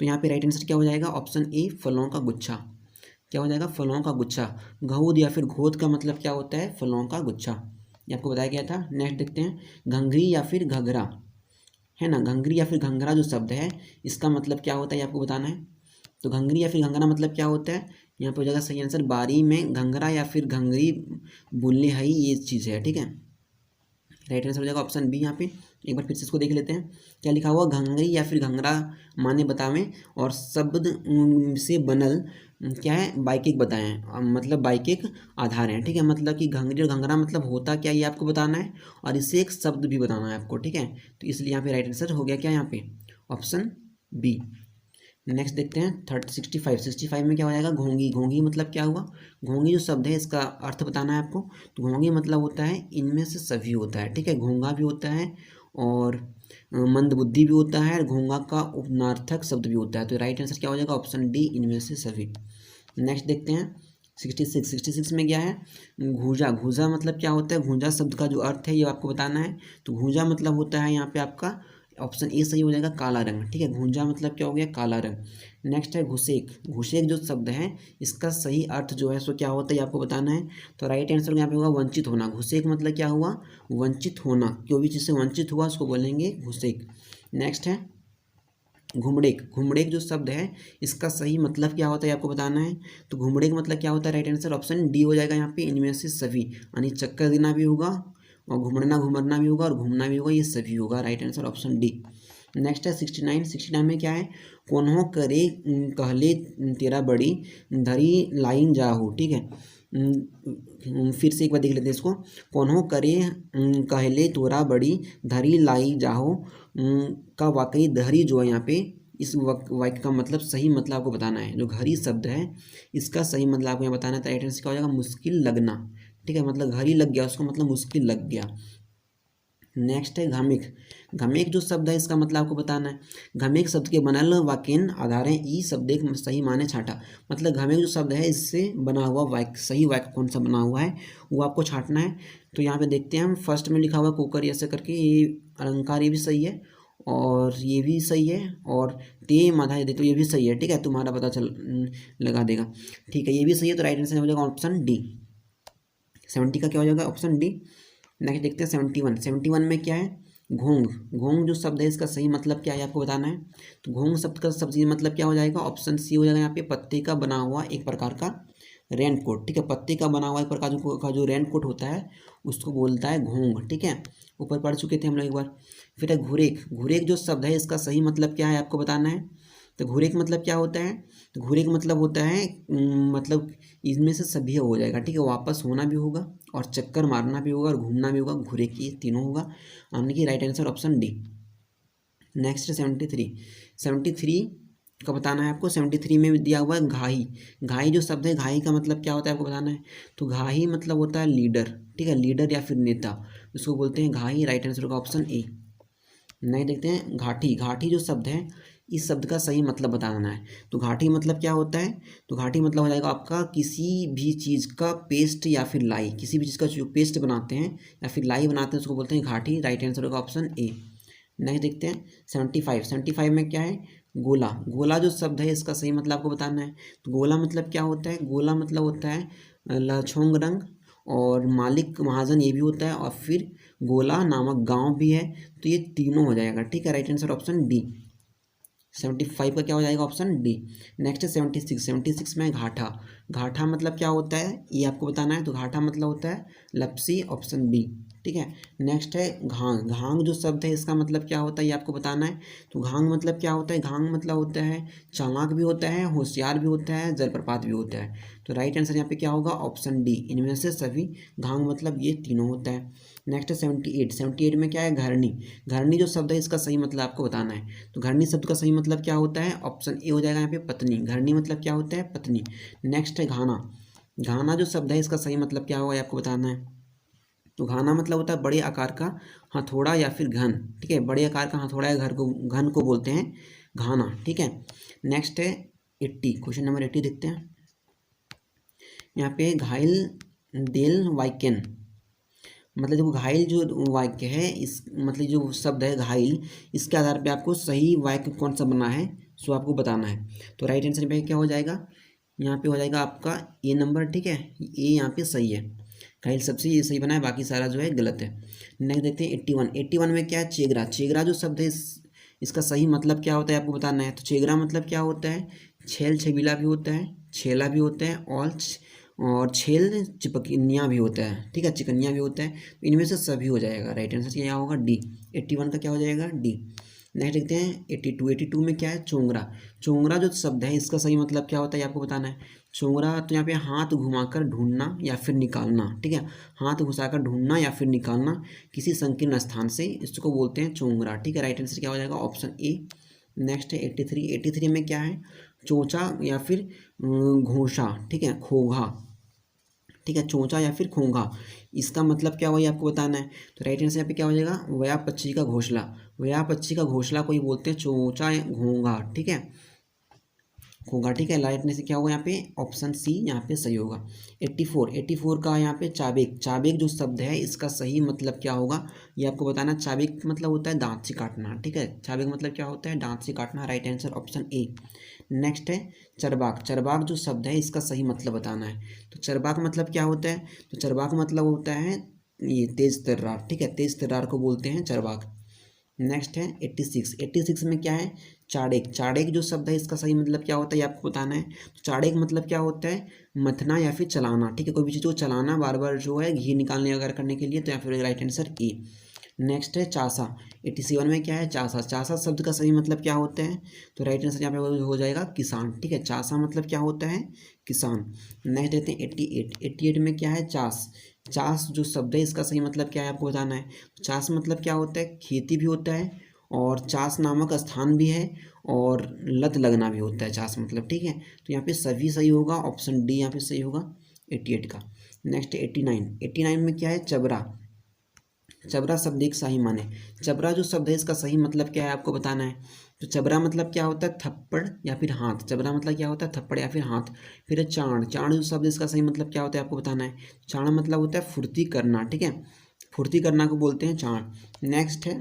तो यहाँ पे राइट आंसर क्या हो जाएगा, ऑप्शन ए फलों का गुच्छा। क्या हो जाएगा, फलों का गुच्छा। घऊद या फिर घोद का मतलब क्या होता है, फलों का गुच्छा, ये आपको बताया गया था। नेक्स्ट देखते हैं, घंघरी या फिर घघरा, है ना, घंघरी या फिर घंघरा जो शब्द है इसका मतलब क्या होता है ये आपको बताना है। तो घंघरी या फिर घंघरा मतलब क्या होता है, यहाँ पे हो जाएगा सही आंसर, बारी में घंघरा या फिर घंघरी बोलने है ये चीज़ है, ठीक है। राइट आंसर हो जाएगा ऑप्शन बी यहाँ पे। एक बार फिर से इसको देख लेते हैं, क्या लिखा हुआ, घंघरी या फिर घंघरा माने बतावें और शब्द से बनल क्या है, बाइकिक बताएं, मतलब बाइकिक आधार है, ठीक है। मतलब कि घंघरी और घंघरा मतलब होता क्या ये आपको बताना है और इससे एक शब्द भी बताना है आपको, ठीक है। तो इसलिए यहाँ पे राइट आंसर हो गया क्या यहाँ पे, ऑप्शन बी। नेक्स्ट देखते हैं 65 में क्या हो जाएगा, घोंगी। घोंगी मतलब क्या हुआ, घोंगी जो शब्द है इसका अर्थ बताना है आपको। तो घोंगी मतलब होता है इनमें से सभी होता है, ठीक है। घोंगा भी होता है और मंदबुद्धि भी होता है, और घोंगा का उपनार्थक शब्द भी होता है। तो राइट आंसर क्या हो जाएगा, ऑप्शन डी, इनमें से सभी। नेक्स्ट देखते हैं 66 में क्या है, घूजा। घूजा मतलब क्या होता है, घूजा शब्द का जो अर्थ है ये आपको बताना है। तो घूजा मतलब होता है यहाँ पे आपका ऑप्शन ए सही हो जाएगा, काला रंग, ठीक है। घूंजा मतलब क्या हो गया, काला रंग। नेक्स्ट है घुसेक। घुसेक जो शब्द है इसका सही अर्थ जो है सो क्या होता है ये आपको बताना है। तो राइट आंसर यहाँ पे होगा वंचित होना। घुसेक मतलब क्या हुआ, वंचित होना, कोई भी चीज़ से वंचित हुआ उसको बोलेंगे घुसेक। नेक्स्ट है घुमड़ेक। घुमड़ेक जो शब्द है इसका सही मतलब क्या होता है आपको बताना है। तो घुमड़ेक मतलब क्या होता है, राइट आंसर ऑप्शन डी हो जाएगा यहाँ पे, इनमें से सभी, यानी चक्कर देना भी होगा और घुमड़ना घुमरना भी होगा और घूमना भी होगा, ये सभी होगा। Right answer option D. Next है 69 में क्या है, कोन्हो करे कहले तेरा बड़ी धरी लाइन जाहू, ठीक है। फिर से एक बार देख लेते हैं इसको, कोन्हो करे कहले तोरा बड़ी धरी लाई जाहो का वाकई धरी जो है यहाँ पे इस वाक्य का मतलब सही मतलब आपको बताना है। जो घड़ी शब्द है इसका सही मतलब आपको यहाँ बताना है। तो राइट आंसर क्या हो जाएगा, मुश्किल लगना, ठीक है। मतलब घड़ी लग गया उसका मतलब मुश्किल लग गया। नेक्स्ट है घमिक। घमिक जो शब्द है इसका मतलब आपको बताना है। घमिक शब्द के बनल वाक्यन आधार है ई शब्द एक सही माने छाटा। मतलब घमिक जो शब्द है इससे बना हुआ वाक्य, सही वाक्य कौन सा बना हुआ है वो आपको छाटना है। तो यहाँ पे देखते हैं हम, फर्स्ट में लिखा हुआ कुकर ऐसे करके, ये अलंकार ये भी सही है और ये भी सही है और ते माधा ये देखो ये भी सही है, ठीक है। तुम्हारा पता चल लगा देगा, ठीक है, ये भी सही है। तो राइट आंसर हो जाएगा ऑप्शन डी। 70 का क्या हो जाएगा, ऑप्शन डी। नेक्स्ट देखते हैं 71 में क्या है, घोंग। घोंग जो शब्द है इसका सही मतलब क्या है आपको बताना है। तो घोंग शब्द का सब्जी मतलब क्या हो जाएगा, ऑप्शन सी हो जाएगा यहाँ पे, पत्ते का बना हुआ एक प्रकार का रेनकोट, ठीक है। पत्ते का बना हुआ एक प्रकार का जो रेनकोट होता है उसको बोलता है घोंग, ठीक है। ऊपर पढ़ चुके थे हम लोग एक बार। फिर है घुरेक। घुरेक जो शब्द है इसका सही मतलब क्या है आपको बताना है। तो घुरेक मतलब क्या होता है, तो घुरेक मतलब होता है मतलब इनमें से सभी हो जाएगा, ठीक है। वापस होना भी होगा और चक्कर मारना भी होगा और घूमना भी होगा, घुरेक ये तीनों होगा, यानी कि right answer option D. Next 73 का बताना है आपको। 73 में भी दिया हुआ है घाही। घाही जो शब्द है, घाही का मतलब क्या होता है आपको बताना है। तो घाही मतलब होता है लीडर, ठीक है, लीडर या फिर नेता, उसको बोलते हैं घाही। राइट आंसर होगा ऑप्शन ए। नहीं देखते हैं घाटी। घाटी जो शब्द है इस शब्द का सही मतलब बताना है। तो घाटी मतलब क्या होता है, तो घाटी मतलब हो जाएगा आपका किसी भी चीज़ का पेस्ट या फिर लाई, किसी भी चीज़ का जो पेस्ट बनाते हैं या फिर लाई बनाते हैं उसको बोलते हैं घाटी। राइट आंसर होगा ऑप्शन ए। नेक्स्ट देखते हैं 75 में क्या है, गोला। गोला जो शब्द है इसका सही मतलब आपको बताना है। तो गोला मतलब क्या होता है, गोला मतलब होता है लछोंग रंग और मालिक महाजन ये भी होता है और फिर गोला नामक गांव भी है। तो ये तीनों हो जाएगा, ठीक है। Right answer option D. 75 का क्या हो जाएगा, ऑप्शन डी। नेक्स्ट है 76 में घाटा। घाटा मतलब क्या होता है ये आपको बताना है। तो घाटा मतलब होता है लपसी, ऑप्शन बी, ठीक है। नेक्स्ट है घांग। घांग जो शब्द है इसका मतलब क्या होता है ये आपको बताना है। तो घांग मतलब क्या होता है, घांग मतलब होता है चालाक भी होता है, होशियार भी होता है, जलप्रपात भी होता है। तो राइट आंसर यहाँ पे क्या होगा, ऑप्शन डी, इनमें से सभी। घांग मतलब ये तीनों होता है। नेक्स्ट है 78 में क्या है, घरनी। घरनी जो शब्द है इसका सही मतलब आपको बताना है। तो घरनी शब्द का सही मतलब क्या होता है, ऑप्शन ए हो जाएगा यहाँ पे, पत्नी। घरनी मतलब क्या होता है, पत्नी। नेक्स्ट है घाना। घाना जो शब्द है इसका सही मतलब क्या होगा ये आपको बताना है। तो घाना मतलब होता है बड़े आकार का हथौड़ा या फिर घन, ठीक है। बड़े आकार का हथौड़ा या घर को घन को बोलते हैं घाना, ठीक है। नेक्स्ट है 80, क्वेश्चन नंबर 80 देखते हैं। यहाँ पे घायल देल वाइकेन मतलब जो घायल जो वाक्य है इस मतलब जो शब्द है घायल, इसके आधार पे आपको सही वाक्य कौन सा बना है सो आपको बताना है। तो राइट आंसर पे क्या हो जाएगा, यहाँ पे हो जाएगा आपका ए नंबर, ठीक है, ए यहाँ पे सही है, घायल सबसे ये सही बना है, बाकी सारा जो है गलत है। नेक्स्ट देखते हैं 81। 81 में क्या है, चेगरा। चेगरा जो शब्द है इसका सही मतलब क्या होता है आपको बताना है। तो चेगरा मतलब क्या होता है, छेल छबीला भी होता है, छेला भी होता है और छेल चिपकनिया भी होता है, ठीक है, चिकनिया भी होता है। तो इनमें से सभी हो जाएगा, राइट आंसर क्या होगा डी। 81 का क्या हो जाएगा डी। नेक्स्ट देखते हैं 82। 82 में क्या है, चोंगरा। चोंगरा जो शब्द है इसका सही मतलब क्या होता है आपको बताना है। चोंगरा तो यहाँ पे हाथ घुमाकर ढूंढना या फिर निकालना, ठीक है, हाथ घुसाकर ढूंढना या फिर निकालना किसी संकीर्ण स्थान से, इसको बोलते हैं चोंगरा, ठीक है। राइट आंसर क्या हो जाएगा ऑप्शन ए। नेक्स्ट है 83। 83 में क्या है, चोंचा या फिर घोंसा, ठीक है, खोगा, ठीक है, चोंचा या फिर खोंगा, इसका मतलब क्या हुआ ये आपको बताना है। तो राइट आंसर यहाँ पे क्या हो जाएगा, वया पक्षी का घोंसला। वया पक्षी का घोंसला को ही बोलते हैं चोंचा या घोंगा, ठीक है, होगा, ठीक है। राइट में से क्या होगा यहाँ पे ऑप्शन सी यहाँ पे सही होगा। 84। 84 का यहाँ पे चाबेक। चाबेक जो शब्द है इसका सही मतलब क्या होगा ये आपको बताना। चाबेक मतलब होता है दांत से काटना, ठीक है, चाबेक मतलब क्या होता है, दांत से काटना। Right answer option A. Next है चरबाक। चरबाक जो शब्द है इसका सही मतलब बताना है। तो चरबाक मतलब क्या होता है, तो चरबाक मतलब होता है ये तेज तर्रार, ठीक है, तेज तर्रार को बोलते हैं चरबाक। नेक्स्ट है 86। 86 में क्या है, चाड़ेक। चाड़ेक जो शब्द है इसका सही मतलब क्या होता है ये आपको बताना है। तो चाड़ेक मतलब क्या होता है, मथना या फिर चलाना, ठीक है, कोई भी चीज़ को चलाना बार बार जो है घी निकालने अगर करने के लिए, तो या फिर राइट आंसर ए। नेक्स्ट है चासा। 87 में क्या है, चासा। चासा शब्द का सही मतलब क्या होता है, तो राइट आंसर यहाँ पे हो जाएगा किसान, ठीक है, चासा मतलब क्या होता है, किसान। नेक्स्ट देखते हैं 88। 88 में क्या है, चास। चास जो शब्द है इसका सही मतलब क्या है आपको बताना है। चास मतलब क्या होता है, खेती भी होता है और चास नामक स्थान भी है और लत लगना भी होता है चास मतलब, ठीक है। तो यहाँ पे सभी सही होगा, ऑप्शन डी यहाँ पे सही होगा 88 का। नेक्स्ट 89। 89 में क्या है, चबरा। चबरा शब्द एक सही माने। चबरा जो शब्द है इसका सही मतलब क्या है आपको बताना है। तो चबरा मतलब क्या होता है, थप्पड़ या फिर हाथ। चबरा मतलब क्या होता है, थप्पड़ या फिर हाथ। फिर है चाण। चाण जो शब्द इसका सही मतलब क्या होता है आपको बताना है। चाण मतलब होता है फुर्ती करना, ठीक है, फुर्ती करना को बोलते हैं चाण। नेक्स्ट है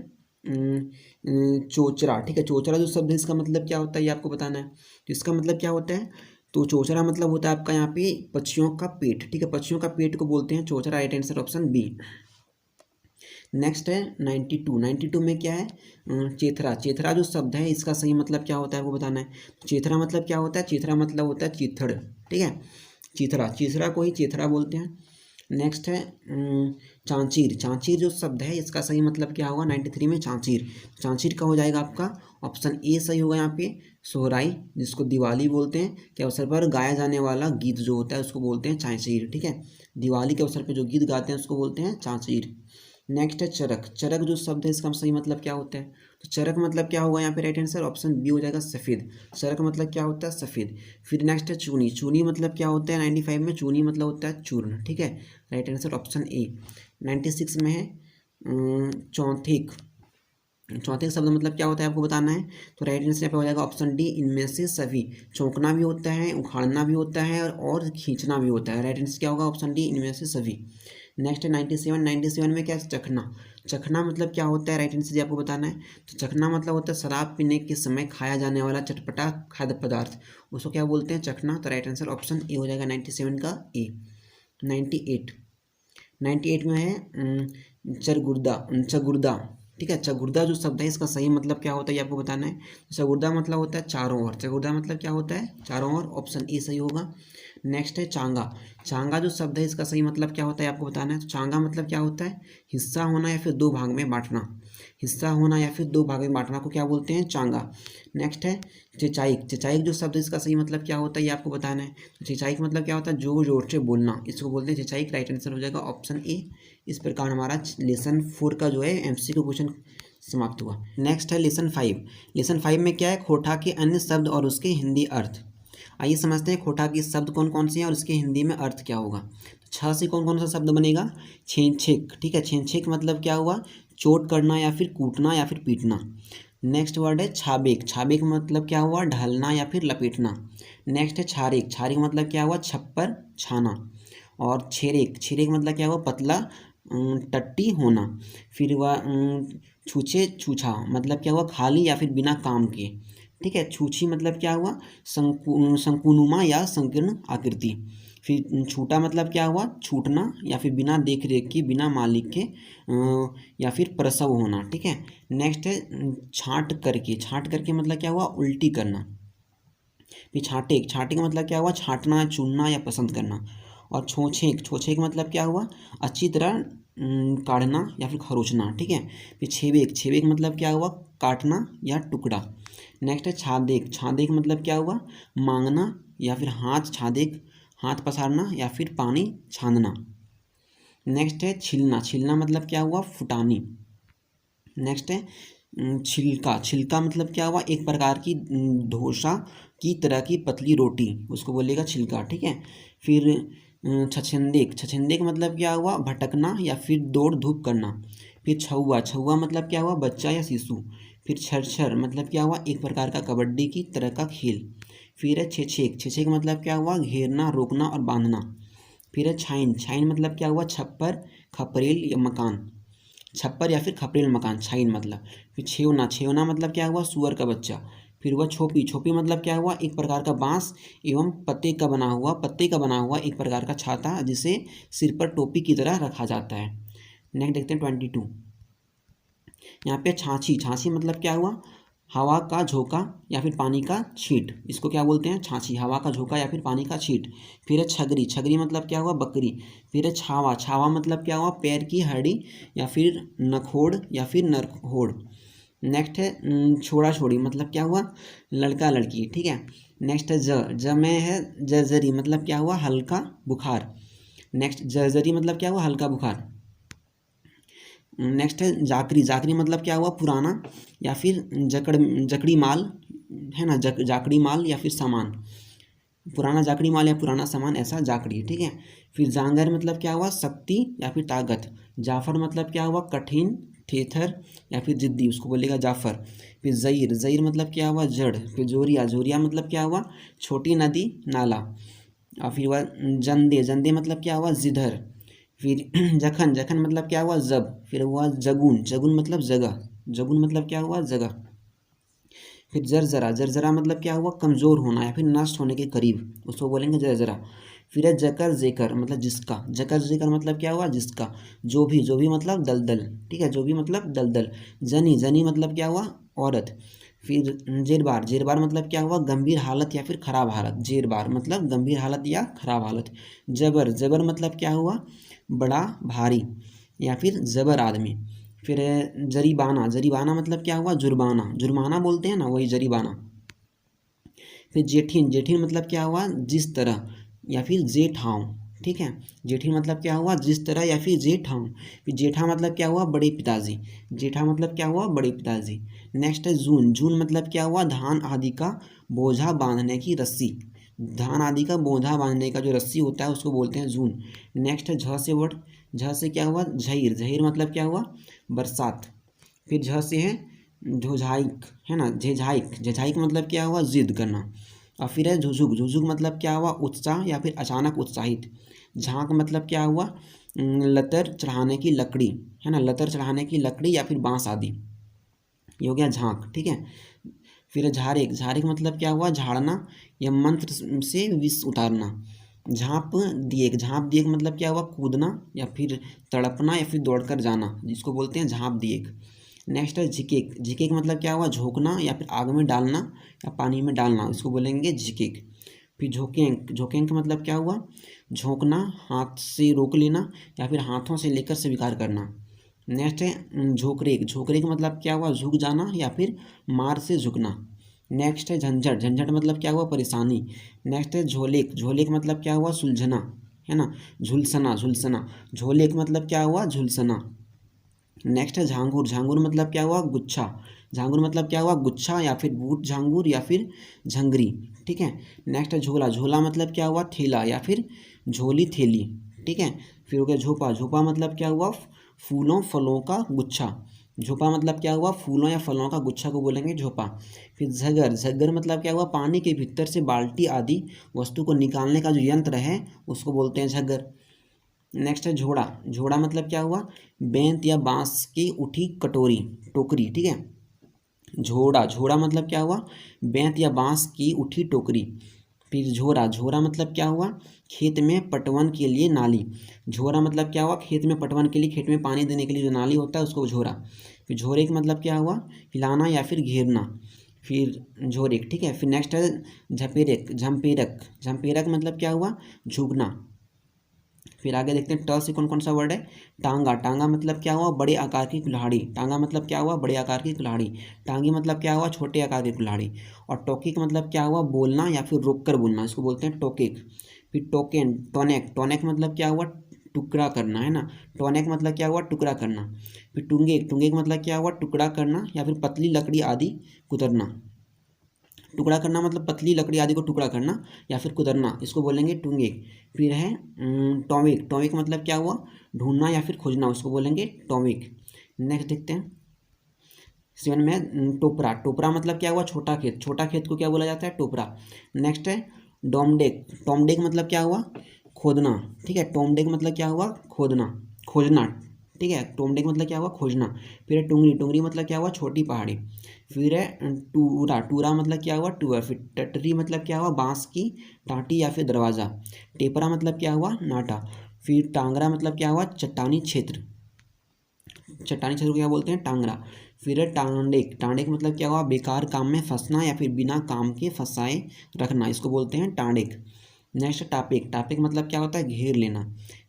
चोचरा, ठीक है, चोचरा जो शब्द है इसका मतलब क्या होता है ये आपको बताना है। तो इसका मतलब क्या होता है, तो चोचरा मतलब होता है आपका यहाँ पे पक्षियों का पेट, ठीक है, पक्षियों का पेट को बोलते हैं चोचरा। Right answer option B. Next है 92। 92 में क्या है, चेथरा। चेथरा जो शब्द है इसका सही मतलब क्या होता है आपको बताना है। चेथरा मतलब क्या होता है, चेथरा मतलब होता है चीथड़, ठीक है, चीथरा, चीथरा को ही चेथरा बोलते हैं। नेक्स्ट है चांचीर। चांचीर जो शब्द है इसका सही मतलब क्या होगा 93 में, चांचीर। चांचीर का हो जाएगा आपका ऑप्शन ए सही होगा यहाँ पे, सोहराई, जिसको दिवाली बोलते हैं के अवसर पर गाया जाने वाला गीत जो होता है उसको बोलते हैं चांचीर, ठीक है, दिवाली के अवसर पर जो गीत गाते हैं उसको बोलते हैं चांचीर। नेक्स्ट है चरक। चरक जो शब्द है इसका सही मतलब क्या होता है, तो चरक मतलब क्या होगा यहाँ पे राइट आंसर ऑप्शन बी हो जाएगा, सफ़ेद। चरक मतलब क्या होता है, सफ़ेद। फिर नेक्स्ट है चूनी। चूनी मतलब क्या होता है 95 में, चूनी मतलब होता है चूर्ण, ठीक है, राइट आंसर ऑप्शन ए। 96 में है चौथिक। चौथिक शब्द मतलब क्या होता है आपको बताना है। तो राइट आंसर यहाँ पे हो जाएगा ऑप्शन डी, इनमें से सभी। चौंकना भी होता है, उखाड़ना भी होता है और खींचना भी होता है। राइट आंसर क्या होगा ऑप्शन डी, इनमें से सभी। नेक्स्ट है 97। 97 में क्या है, चखना। चखना मतलब क्या होता है, राइट आंसर आपको बताना है। तो चखना मतलब होता है शराब पीने के समय खाया जाने वाला चटपटा खाद्य पदार्थ, उसको क्या बोलते हैं, चखना। तो राइट आंसर ऑप्शन ए हो जाएगा 97 का ए। 98। 98 में है चगुर्दा, ठीक है, चगुर्दा जो शब्द है इसका सही मतलब क्या होता है ये आपको बताना है। चगुर्दा मतलब होता है चारों ओर। चगुर्दा मतलब क्या होता है, चारों ओर, ऑप्शन ए सही होगा। नेक्स्ट है चांगा। चांगा जो शब्द है इसका सही मतलब क्या होता है आपको बताना है। तो चांगा मतलब क्या होता है, हिस्सा होना या फिर दो भाग में बांटना। हिस्सा होना या फिर दो भाग में बांटना को क्या बोलते हैं, चांगा। नेक्स्ट है चेचाईक। चेचाईक जो शब्द है इसका सही मतलब क्या होता है ये आपको बताना है। तो चेचाईक मतलब क्या होता है, जोर जोर से बोलना, इसको बोलते हैं चेचाईक। राइट आंसर हो जाएगा ऑप्शन ए। इस प्रकार हमारा लेसन 4 का जो है MCQ क्वेश्चन समाप्त हुआ। नेक्स्ट है लेसन 5। लेसन 5 में क्या है, खोटा के अन्य शब्द और उसके हिंदी अर्थ। आइए समझते हैं खोटा के शब्द कौन कौन से हैं और उसके हिंदी में अर्थ क्या होगा। तो छ से कौन कौन सा शब्द बनेगा, छेंछेक, ठीक है, छेंछेक मतलब क्या हुआ, चोट करना या फिर कूटना या फिर पीटना। नेक्स्ट वर्ड है छाबेक। छाबेक मतलब क्या हुआ, ढलना या फिर लपेटना। नेक्स्ट है छारेक। छारेक मतलब क्या हुआ, छप्पर छाना। और छेरेक। छेरेक मतलब क्या हुआ, पतला टट्टी होना। फिर हुआ छूछे छूछा, मतलब क्या हुआ, खाली या फिर बिना काम के। ठीक है, छूछी मतलब क्या हुआ, शंकुनुमा या संकीर्ण आकृति। फिर छूटा मतलब क्या हुआ, छूटना या फिर बिना देख रेख के, बिना मालिक के, या फिर प्रसव होना। ठीक है, नेक्स्ट है छांट करके। छांट करके मतलब क्या हुआ, उल्टी करना। फिर छांटे, छांटे का मतलब क्या हुआ, छांटना, चुनना या पसंद करना। और छोछेक, छोछेक मतलब क्या हुआ, अच्छी तरह काटना या फिर खरोचना। ठीक है, फिर छेवेक, छेवेक मतलब क्या हुआ, काटना या टुकड़ा। नेक्स्ट है छादेक, छादेक मतलब क्या हुआ, मांगना या फिर हाथ छादेक, हाथ पसारना या फिर पानी छानना। नेक्स्ट है छिलना, छिलना मतलब क्या हुआ, फुटानी। नेक्स्ट है छिलका, छिलका मतलब क्या हुआ, एक प्रकार की डोसा की तरह की पतली रोटी, उसको बोलेगा छिलका। ठीक है, फिर छछंदेक, छछंदेक मतलब क्या हुआ, भटकना या फिर दौड़ धूप करना। फिर छुआ, छुआ मतलब क्या हुआ, बच्चा या शिशु। फिर छरछर मतलब क्या हुआ, एक प्रकार का कबड्डी की तरह का खेल। फिर है छेछेक, छेछेक मतलब क्या हुआ, घेरना, रोकना और बांधना। फिर है छाइन, छाइन मतलब क्या हुआ, छप्पर, खपरेल या मकान। छप्पर या फिर खपरेल मकान, छाइन मतलब। फिर छेवना, छेवना मतलब क्या हुआ, सुअर का बच्चा। फिर हुआ छोपी, छोपी मतलब क्या हुआ, एक प्रकार का बांस एवं पत्ते का बना हुआ, पत्ते का बना हुआ एक प्रकार का छाता, जिसे सिर पर टोपी की तरह रखा जाता है। नेक्स्ट देखते हैं 22। यहाँ पे छाछी, छाछी मतलब क्या हुआ, हवा का झोंका या फिर पानी का छींट, इसको क्या बोलते हैं, छाछी, हवा का झोंका या फिर पानी का छींट। फिर है छगरी, छगरी मतलब क्या हुआ, बकरी। फिर है छावा, छावा मतलब क्या हुआ, पैर की हड्डी या फिर नखोड़ या फिर नरहोड़। नेक्स्ट है छोड़ा छोड़ी, मतलब क्या हुआ, लड़का लड़की। ठीक है, नेक्स्ट है ज में है जर्जरी, मतलब क्या हुआ, हल्का बुखार। नेक्स्ट जर्जरी मतलब क्या हुआ, हल्का बुखार। नेक्स्ट है जाकरी, जाकरी मतलब क्या हुआ, पुराना या फिर जकड़ी माल, है ना, जाकड़ी माल या फिर सामान, पुराना जाकड़ी माल या पुराना सामान, ऐसा जाकड़ी। ठीक है, फिर जांगर मतलब क्या हुआ, शक्ति या फिर ताकत। जाफर मतलब क्या हुआ, कठिन, थेथर या फिर जिद्दी, उसको बोलेगा जाफर। फिर जईर, जईर मतलब क्या हुआ, जड़। फिर जोरिया, जोरिया मतलब क्या हुआ, छोटी नदी, नाला। और फिर हुआ जंदे, जंदे मतलब क्या हुआ, जिधर। फिर जखन, जखन मतलब क्या हुआ, जब। फिर हुआ जगुन, जगुन मतलब जगह, जगुन मतलब क्या हुआ, जगह। फिर जरजरा, जरजरा मतलब क्या हुआ, कमज़ोर होना या फिर नष्ट होने के करीब, उसको बोलेंगे जरजरा। फिर है जकर जेकर, मतलब जिसका, जकर जेकर मतलब क्या हुआ, जिसका। जो भी, जो भी मतलब दलदल। ठीक है, जो भी मतलब दलदल। जनी, जनी मतलब क्या हुआ, औरत। फिर जेरबार, जेरबार मतलब क्या हुआ, गंभीर हालत या फिर खराब हालत, जेरबार मतलब गंभीर हालत या खराब हालत। जबर, जबर मतलब क्या हुआ, बड़ा भारी या फिर जबर आदमी। फिर जरीबाना, जरीबाना मतलब क्या हुआ, जुर्माना, जुर्माना बोलते हैं ना, वही जरीबाना। फिर जेठिन, जेठिन मतलब क्या हुआ, जिस तरह या फिर जेठाऊँ। ठीक है, जेठिन मतलब क्या हुआ, जिस तरह या फिर जेठाऊँ। फिर जेठा मतलब क्या हुआ, बड़े पिताजी। जेठा मतलब क्या हुआ, बड़े पिताजी। नेक्स्ट है जून, जून मतलब क्या हुआ, धान आदि का बोझा बांधने की रस्सी। धान आदि का बोझा बांधने का जो रस्सी होता है उसको बोलते हैं जून। नेक्स्ट है झ से वर्ड, झ से क्या हुआ, झहीर, झहीर मतलब क्या हुआ, बरसात। फिर झ से है झोझाइक, है ना, झेझाइक, झेझाइक मतलब क्या हुआ, जिद करना। और फिर है झुझुक, झुझुक मतलब क्या हुआ, उत्साह या फिर अचानक उत्साहित। झांक मतलब क्या हुआ, लतर चढ़ाने की लकड़ी, है ना, लतर चढ़ाने की लकड़ी या फिर बांस आदि, ये हो गया झांक। ठीक है, फिर है झारेक, झारेक मतलब क्या हुआ, झाड़ना या मंत्र से विष उतारना। झाँप दिएक, झाँप दिएक मतलब क्या हुआ, कूदना या फिर तड़पना या फिर दौड़कर जाना, जिसको बोलते हैं झाँप दिएक। नेक्स्ट है झिकेक, झिकेक मतलब क्या हुआ, झोंकना या फिर आग में डालना या पानी में डालना, इसको बोलेंगे झिकेक। फिर झोंकेंक, झोंकेंक मतलब क्या हुआ, झोंकना, हाथ से रोक लेना या फिर हाथों से लेकर स्वीकार करना। नेक्स्ट है झोंकरेक, झोंकरेक मतलब क्या हुआ, झुक जाना या फिर मार से झुकना। नेक्स्ट है झंझट, झंझट मतलब क्या हुआ, परेशानी। नेक्स्ट है झोलेक, झोलेक मतलब क्या हुआ, सुलझना, है ना, झुलसना, झुलसना। झोलेक मतलब क्या हुआ, झुलसना। नेक्स्ट है झांगुर, झांगुर मतलब क्या हुआ, गुच्छा। झांगुर मतलब क्या हुआ, गुच्छा या फिर बूट झांगुर या फिर झंगरी। ठीक है, नेक्स्ट है झोला, झोला मतलब क्या हुआ, थैला या फिर झोली, थैली। ठीक है, फिर हो गया झोपा, झोपा मतलब क्या हुआ, फूलों फलों का गुच्छा। झोपा मतलब क्या हुआ, फूलों या फलों का गुच्छा को बोलेंगे झोपा। फिर झगर, झगर मतलब क्या हुआ, पानी के भीतर से बाल्टी आदि वस्तु को निकालने का जो यंत्र है उसको बोलते हैं झगर। नेक्स्ट है झोड़ा। झोड़ा मतलब क्या हुआ, बेंत या बांस की उठी कटोरी, टोकरी, ठीक है। झोड़ा, झोड़ा मतलब क्या हुआ, बेंत या बांस की उठी टोकरी। फिर झोरा, झोरा मतलब क्या हुआ, खेत में पटवन के लिए नाली। झोरा मतलब क्या हुआ, खेत में पटवन के लिए, खेत में पानी देने के लिए जो नाली होता है उसको झोरा। फिर झोरे का मतलब क्या हुआ, हिलाना या फिर घेरना। फिर झोरेक, ठीक है। फिर नेक्स्ट है झपेरक। झम्पेरक, झम्पेरक मतलब क्या हुआ, झुकना। फिर आगे देखते हैं ट से कौन कौन सा वर्ड है। टांगा, टांगा मतलब क्या हुआ, बड़े आकार की कुल्हाड़ी। टांगा मतलब क्या हुआ, बड़े आकार की कुल्हाड़ी। टांगी मतलब क्या हुआ, छोटे आकार की कुल्हाड़ी। और टोकिक मतलब क्या हुआ, बोलना या फिर रोक कर बोलना, इसको बोलते हैं टोकिक। फिर टोकेन, टोनेक, टोनेक मतलब क्या हुआ, टुकड़ा करना, है ना। टोनेक मतलब क्या हुआ, टुकड़ा करना। फिर टुंगेक, टुंगेक मतलब क्या हुआ, टुकड़ा करना या फिर पतली लकड़ी आदि कुतरना। टुकड़ा करना मतलब पतली लकड़ी आदि को टुकड़ा करना या फिर कुतरना, इसको बोलेंगे टुंगेक। फिर है टॉमिक। टॉमिक मतलब क्या हुआ, ढूंढना या फिर खोजना, उसको बोलेंगे टॉमिक। नेक्स्ट देखते हैं 7 में टोपरा। टोपरा मतलब क्या हुआ, छोटा खेत। छोटा खेत को क्या बोला जाता है, टोपरा। नेक्स्ट है डोमडेक। टोमडेक मतलब क्या हुआ, खोदना, ठीक है। टोमडेक मतलब क्या हुआ, खोदना, खोजना, ठीक है। टोमडेक मतलब क्या हुआ, खोजना। फिर है टुंगरी। टुंगरी मतलब क्या हुआ, छोटी पहाड़ी। फिर है टूरा। टूरा मतलब क्या हुआ, टूअर। फिर टटरी मतलब क्या हुआ, बांस की टाटी या फिर दरवाज़ा। टेपरा मतलब क्या हुआ, नाटा। फिर टांगरा मतलब क्या हुआ, चट्टानी क्षेत्र। चट्टानी क्षेत्र को क्या बोलते हैं, टांगरा। फिर है टांडेक। टांडेक मतलब क्या हुआ, बेकार काम में फंसना या फिर बिना काम के फंसाए रखना, इसको बोलते हैं टांडेक। Next topic. टापिक मतलब क्या होता है, घेर लेना।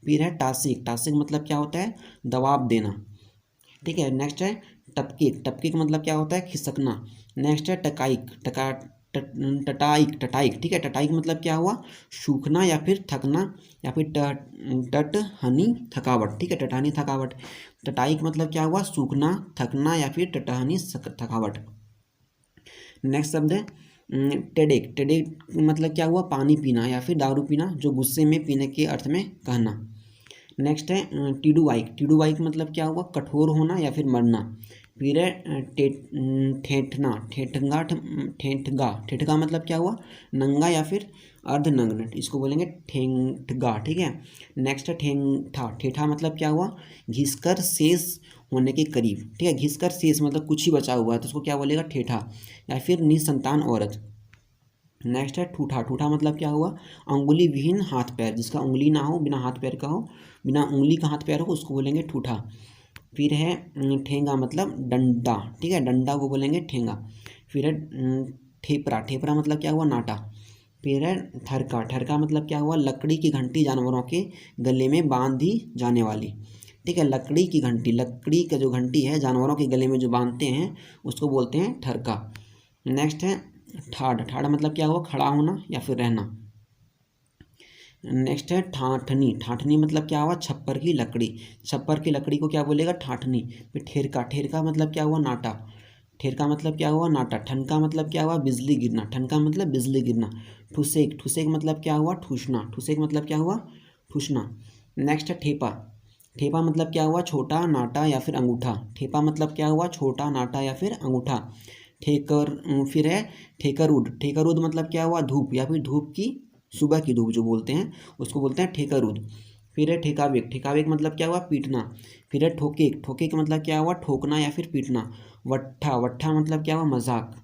फिर है टासिक। टासिक मतलब क्या होता है, दबाव देना, ठीक है। नेक्स्ट है टपकीक। टपकीक मतलब क्या होता है, खिसकना। नेक्स्ट है टकाइक। टटाइक। टटाइक, ठीक है। टटाइक मतलब क्या हुआ, सूखना या फिर थकना या फिर टटहनी थकावट, ठीक है। टटहनी थकावट। टटाइक मतलब क्या हुआ, सूखना, थकना या फिर टटहनी थकावट। नेक्स्ट शब्द है टेडेक। टेडेक मतलब क्या हुआ, पानी पीना या फिर दारू पीना, जो गुस्से में पीने के अर्थ में कहना। नेक्स्ट है टिडुवाइक। टिडुवाइक मतलब क्या हुआ, कठोर होना या फिर मरना। फिर है ठेठना। ठेठगा। ठेठगा। ठेठगा मतलब क्या हुआ, नंगा या फिर अर्धनग्न, इसको बोलेंगे ठेठगा, ठीक है। नेक्स्ट है ठेठा। ठेठा मतलब क्या हुआ, घिसकर शेष होने के करीब, ठीक है। घिसकर शेष मतलब कुछ ही बचा हुआ है तो उसको क्या बोलेगा, ठेठा या फिर निसंतान औरत। नेक्स्ट है ठूठा। ठूठा मतलब क्या हुआ, अंगुली विहीन हाथ पैर, जिसका उंगली ना हो, बिना हाथ पैर का हो, बिना उंगली का हाथ पैर हो, उसको बोलेंगे ठूठा। फिर है ठेंगा मतलब डंडा, ठीक है। डंडा को बोलेंगे ठेंगा। फिर है ठेपरा। ठेपरा मतलब क्या हुआ, नाटा। फिर है ठरका। ठरका मतलब क्या हुआ, लकड़ी की घंटी जानवरों के गले में बांधी जाने वाली, ठीक है। लकड़ी की घंटी, लकड़ी का जो घंटी है जानवरों के गले में जो बांधते हैं उसको बोलते हैं ठरका। नेक्स्ट है ठाड़। ठाड़ मतलब क्या हुआ, खड़ा होना या फिर रहना। नेक्स्ट है ठाठनी। ठाठनी मतलब क्या हुआ, छप्पर की लकड़ी। छप्पर की लकड़ी को क्या बोलेगा, ठाठनी। फिर ठेरका। ठेरका मतलब क्या हुआ, नाटा। ठेरका मतलब क्या हुआ, नाटा। ठनका मतलब क्या हुआ, बिजली गिरना। ठनका मतलब बिजली गिरना। ठुसेक। ठुसेक मतलब क्या हुआ, ठूसना। ठुसेक मतलब क्या हुआ, ठूसना। नेक्स्ट है ठेपा। ठेपा मतलब क्या हुआ, छोटा, नाटा या फिर अंगूठा। ठेपा मतलब क्या हुआ, छोटा, नाटा या फिर अंगूठा। ठेकर। फिर है ठेकरूद। ठेकरूद मतलब क्या हुआ, धूप या फिर धूप की, सुबह की धूप जो बोलते हैं उसको बोलते हैं ठेकरूद। फिर है ठेकावेक। ठेकावेक मतलब क्या हुआ, पीटना। फिर है ठोकेक। ठोकेक मतलब क्या हुआ, ठोकना या फिर पीटना। वट्ठा। वट्ठा मतलब क्या हुआ, मजाक।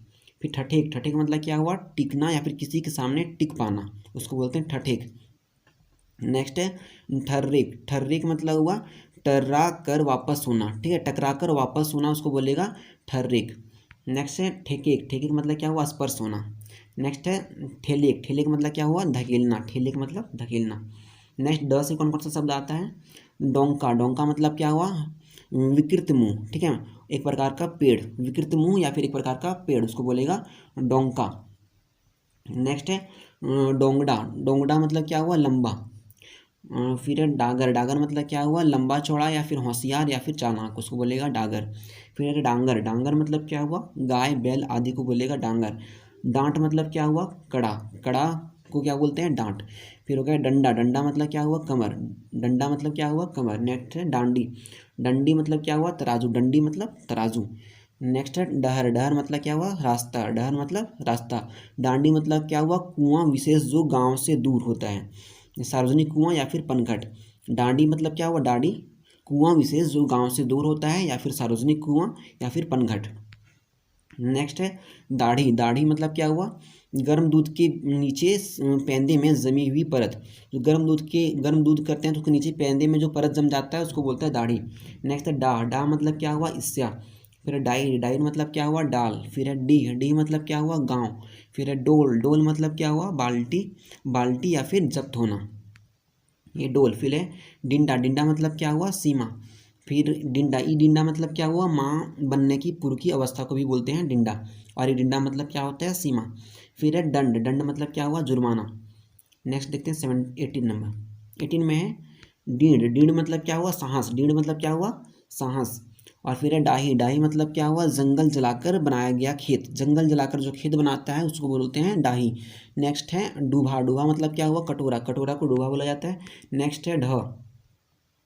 फिर ठठेक। ठठेक मतलब क्या हुआ, टिकना या फिर किसी के सामने टिक पाना, उसको बोलते हैं ठठेक। नेक्स्ट है ठर्रेक। ठर्रेक मतलब हुआ टर्रा कर वापस होना, ठीक है। टकरा कर वापस होना उसको बोलेगा ठर्रेक। नेक्स्ट है ठेकेक। ठेकेक मतलब क्या हुआ, स्पर्श होना। नेक्स्ट है ठेलेक। ठेलेक मतलब क्या हुआ, धकेलना। ठेलेक मतलब धकेलना। नेक्स्ट ड से कौन कौन सा शब्द आता है, डोंका। डोंका मतलब क्या हुआ, विकृत मुंह, ठीक है। एक प्रकार का पेड़, विकृत मुंह या फिर एक प्रकार का पेड़, उसको बोलेगा डोंका। नेक्स्ट है डोंगडा। डोंगडा मतलब क्या हुआ, लंबा। फिर है डागर। डागर मतलब क्या हुआ, लंबा चौड़ा या फिर होशियार या फिर चालाक, उसको बोलेगा डागर। फिर है डांगर। डांगर मतलब क्या हुआ, गाय बैल आदि को बोलेगा डांगर। डांट मतलब क्या हुआ, कड़ा। कड़ा को क्या बोलते हैं, डांट। फिर हो गया डंडा। डंडा मतलब क्या हुआ, कमर। डंडा मतलब क्या हुआ, कमर। नेक्स्ट है डांडी। डंडी मतलब क्या हुआ, तराजू। डंडी मतलब तराजू। नेक्स्ट है डहर। डहर मतलब क्या हुआ, रास्ता। डहर मतलब रास्ता। डांडी मतलब क्या हुआ, कुआं विशेष जो गांव से दूर होता है, सार्वजनिक कुआं या फिर पनघट। डांडी मतलब क्या हुआ, डांडी कुआं विशेष जो गांव से दूर होता है, या फिर सार्वजनिक कुआं, या फिर पनघट। नेक्स्ट है दाढ़ी। दाढ़ी मतलब क्या हुआ, गर्म दूध के नीचे पेंदे में जमी हुई परत। जो गर्म दूध करते हैं तो उसके नीचे पेंदे में जो परत जम जाता है उसको बोलता है दाढ़ी। नेक्स्ट है डाह। डाह मतलब क्या हुआ, ईस्या। फिर है डाई। डाई मतलब क्या हुआ, डाल। फिर है डी। डी मतलब क्या हुआ, गांव। फिर है डोल। डोल मतलब क्या हुआ, बाल्टी। बाल्टी या फिर जब्त होना, ये डोल। फिर है डिंडा। डिंडा मतलब क्या हुआ, सीमा। फिर डिंडा। ई डिंडा मतलब क्या हुआ, माँ बनने की पूर्व की अवस्था को भी बोलते हैं डिंडा। और ई डिंडा मतलब क्या होता है, सीमा। फिर है दंड। दंड मतलब क्या हुआ, जुर्माना। नेक्स्ट देखते हैं 18 नंबर। 18 में है डीड़। डीड़ मतलब क्या हुआ, साहस। डीड़ मतलब क्या हुआ, साहस। और फिर है डाही। डाही मतलब क्या हुआ, जंगल जलाकर बनाया गया खेत। जंगल जलाकर जो खेत बनाता है उसको बोलते हैं डाही। नेक्स्ट है डूबा। डूबा मतलब क्या हुआ, कटोरा। कटोरा को डूबा बोला जाता है। नेक्स्ट है ढ।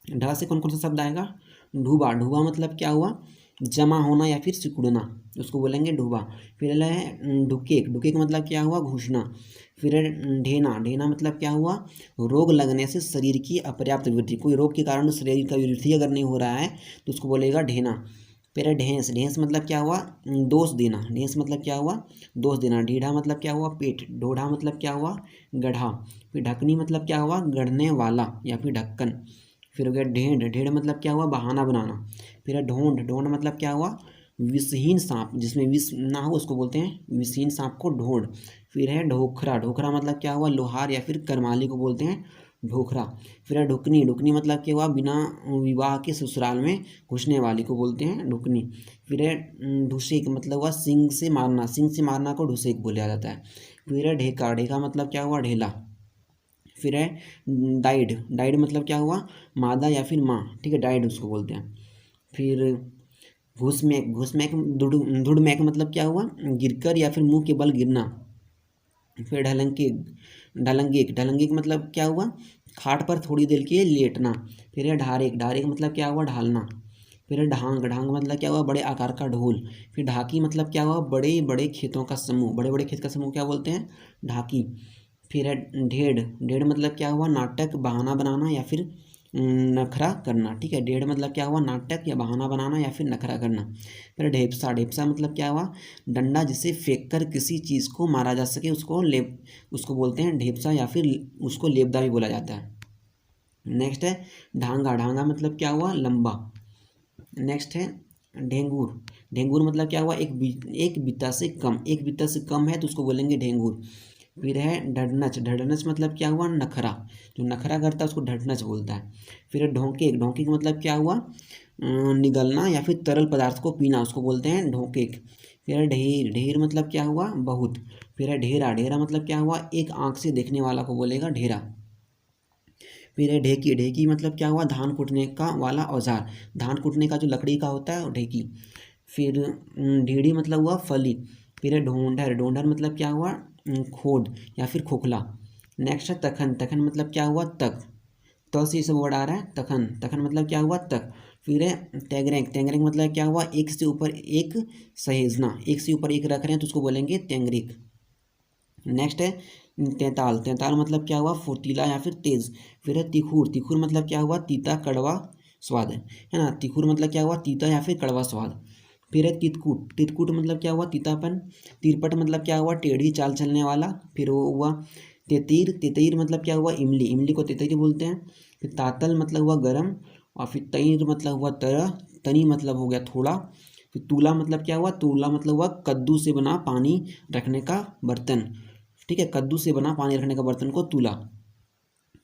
ढ से कौन कौन सा शब्द आएगा, ढूबा। ढूबा मतलब क्या हुआ, जमा होना या फिर सिकुड़ना, उसको बोलेंगे ढूबा। फिर है ढुकेक। ढुकेक मतलब क्या हुआ, घुसना। फिर है ढेना। ढेना मतलब क्या हुआ, रोग लगने से शरीर की अपर्याप्त वृद्धि। कोई रोग के कारण शरीर का वृद्धि अगर नहीं हो रहा है तो उसको बोलेगा ढेना। फिर है ढेंस। ढेंस मतलब क्या हुआ, दोष देना। ढेंस मतलब क्या हुआ, दोष देना। ढीढ़ा मतलब क्या हुआ, पेट। ढोढ़ा मतलब क्या हुआ, गड्ढा। फिर ढकनी मतलब क्या हुआ, गढ़ने वाला या फिर ढक्कन। फिर हो गया ढेंढ। ढेंढ मतलब क्या हुआ, बहाना बनाना। फिर है ढोंढ। ढोंढ मतलब क्या हुआ, विषहीन सांप, जिसमें विष ना हो उसको बोलते हैं विषहीन सांप को ढोंढ। फिर है ढोखरा। ढोखरा मतलब क्या हुआ, लोहार या फिर करमाली को बोलते हैं ढोखरा। फिर है ढुकनी। ढुकनी मतलब क्या हुआ, बिना विवाह के ससुराल में घुसने वाली को बोलते हैं ढुकनी। फिर है ढुसेक मतलब हुआ सिंग से मारना। सिंग से मारना को ढुसेक बोला जाता है। फिर है ढेका। ढेका मतलब क्या हुआ, ढेला। फिर है डाइड। डाइड मतलब क्या हुआ, मादा या फिर माँ, ठीक है, डाइड उसको बोलते हैं। फिर घुसमैक। घुसमैक धुड़मैक मतलब क्या हुआ, गिरकर या फिर मुंह के बल गिरना। फिर ढलंकेक। ढलंगेक। ढलंगेक मतलब क्या हुआ, खाट पर थोड़ी देर के लिए लेटना। फिर है ढारेक। ढारेक मतलब क्या हुआ, ढालना। फिर है ढांग। ढांग मतलब क्या हुआ, बड़े आकार का ढोल। फिर ढाकी मतलब क्या हुआ, बड़े बड़े खेतों का समूह। बड़े बड़े खेत का समूह क्या बोलते हैं, ढाकी। फिर है ढेढ़। ढेढ़ मतलब क्या हुआ, नाटक, बहाना बनाना या फिर नखरा करना, ठीक है। ढेढ़ मतलब क्या हुआ, नाटक या बहाना बनाना या फिर नखरा करना। फिर ढेपसा। ढेपसा मतलब क्या हुआ, डंडा जिसे फेंक कर किसी चीज़ को मारा जा सके उसको बोलते हैं ढेपसा या फिर उसको लेबदा भी बोला जाता है। नेक्स्ट है ढांगा। ढांगा मतलब क्या हुआ, लंबा। नेक्स्ट है ढेंगूर। ढेंगूर मतलब क्या हुआ, एक बित्ता से कम। एक बित्ता से कम है तो उसको बोलेंगे ढेंगूर। फिर है ढड़नच। ढड़नच मतलब क्या हुआ, नखरा। जो नखरा करता है उसको ढड़नच बोलता है। फिर है ढोंकेक। ढोंकेक मतलब क्या हुआ, निगलना या फिर तरल पदार्थ को पीना, उसको बोलते हैं ढोंकेक। फिर है ढेर। ढेर मतलब क्या हुआ, बहुत। फिर है ढेरा। ढेरा मतलब क्या हुआ, एक आंख से देखने वाला को बोलेगा ढेरा। फिर है ढेकी। ढेकी मतलब क्या हुआ, धान कूटने का वाला औजार। धान कूटने का जो लकड़ी का होता है वो ढेकी। फिर ढीढ़ी मतलब हुआ फली। फिर है ढोंढर। ढोंढर मतलब क्या हुआ, खोद या फिर खोखला। नेक्स्ट है तखन। तखन मतलब क्या हुआ, तक। त से सब वर्ड आ रहा है, तखन। तखन मतलब क्या हुआ, तक। फिर है तेंगरेंग। तेंगरेंग मतलब क्या हुआ, एक से ऊपर एक सहेजना। एक से ऊपर एक रख रहे हैं तो उसको बोलेंगे तेंगरिक। नेक्स्ट है तैताल। तैताल मतलब क्या हुआ, फुर्तीला या फिर तेज। फिर है तिखुर। तिखुर मतलब क्या हुआ, तीता कड़वा स्वाद है ना। तिखुर मतलब क्या हुआ, तीता या फिर कड़वा स्वाद। फिर है तितकुट। तितकुट मतलब क्या हुआ, तीतापन। तिरपट मतलब क्या हुआ, टेढ़ी चाल चलने वाला। फिर वो हुआ तेतीर। तेतीर मतलब क्या हुआ, इमली। इमली को तेतीर बोलते हैं। फिर तातल मतलब हुआ गरम। और फिर तईर मतलब हुआ तरह। तनी मतलब हो गया थोड़ा। फिर तूला मतलब क्या हुआ, तूला मतलब हुआ कद्दू से बना पानी रखने का बर्तन, ठीक है। कद्दू से बना पानी रखने का बर्तन को तूला।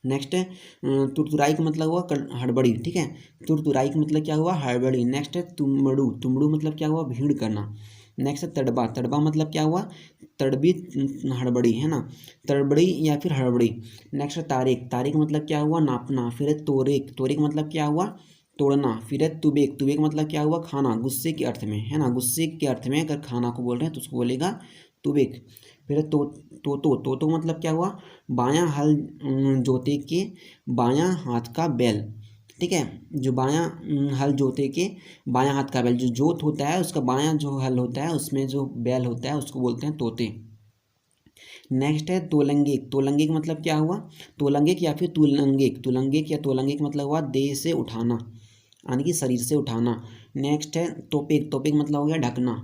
नेक्स्ट है तुरतुराई का मतलब हुआ हड़बड़ी, ठीक है। तुरतुराई का मतलब क्या हुआ, हड़बड़ी। नेक्स्ट है तुमड़ू। तुमड़ू मतलब क्या हुआ, भीड़ करना। नेक्स्ट है तड़बा। तड़बा मतलब क्या हुआ, तड़बी हड़बड़ी, है ना, तड़बड़ी या फिर हड़बड़ी। नेक्स्ट है तारीख। तारीख मतलब क्या हुआ, नापना। फिर है तोरेक। तोरेक मतलब क्या हुआ, तोड़ना। फिर है तुबेक। तुबेक मतलब क्या हुआ, खाना, गुस्से के अर्थ में, है ना। गुस्से के अर्थ में अगर खाना को बोल रहे हैं तो उसको बोलेगा तुबेक। फिर है तोतो। तोतो मतलब क्या हुआ, बायां हल जोते के बायां हाथ का बैल, ठीक है। जो बायां हल जोते के बायां हाथ का बैल, जो जोत होता है उसका बायां जो हल होता है उसमें जो बैल होता है उसको बोलते हैं तोते। नेक्स्ट है तोलंगिक। तोलंगिक मतलब क्या हुआ, तोलंगिक या फिर तुलंगिक। तुलंगिक या तोलंगिक मतलब हुआ देह से उठाना, यानी कि शरीर से उठाना। नेक्स्ट है तोपिक। तोपिक मतलब हो गया ढकना।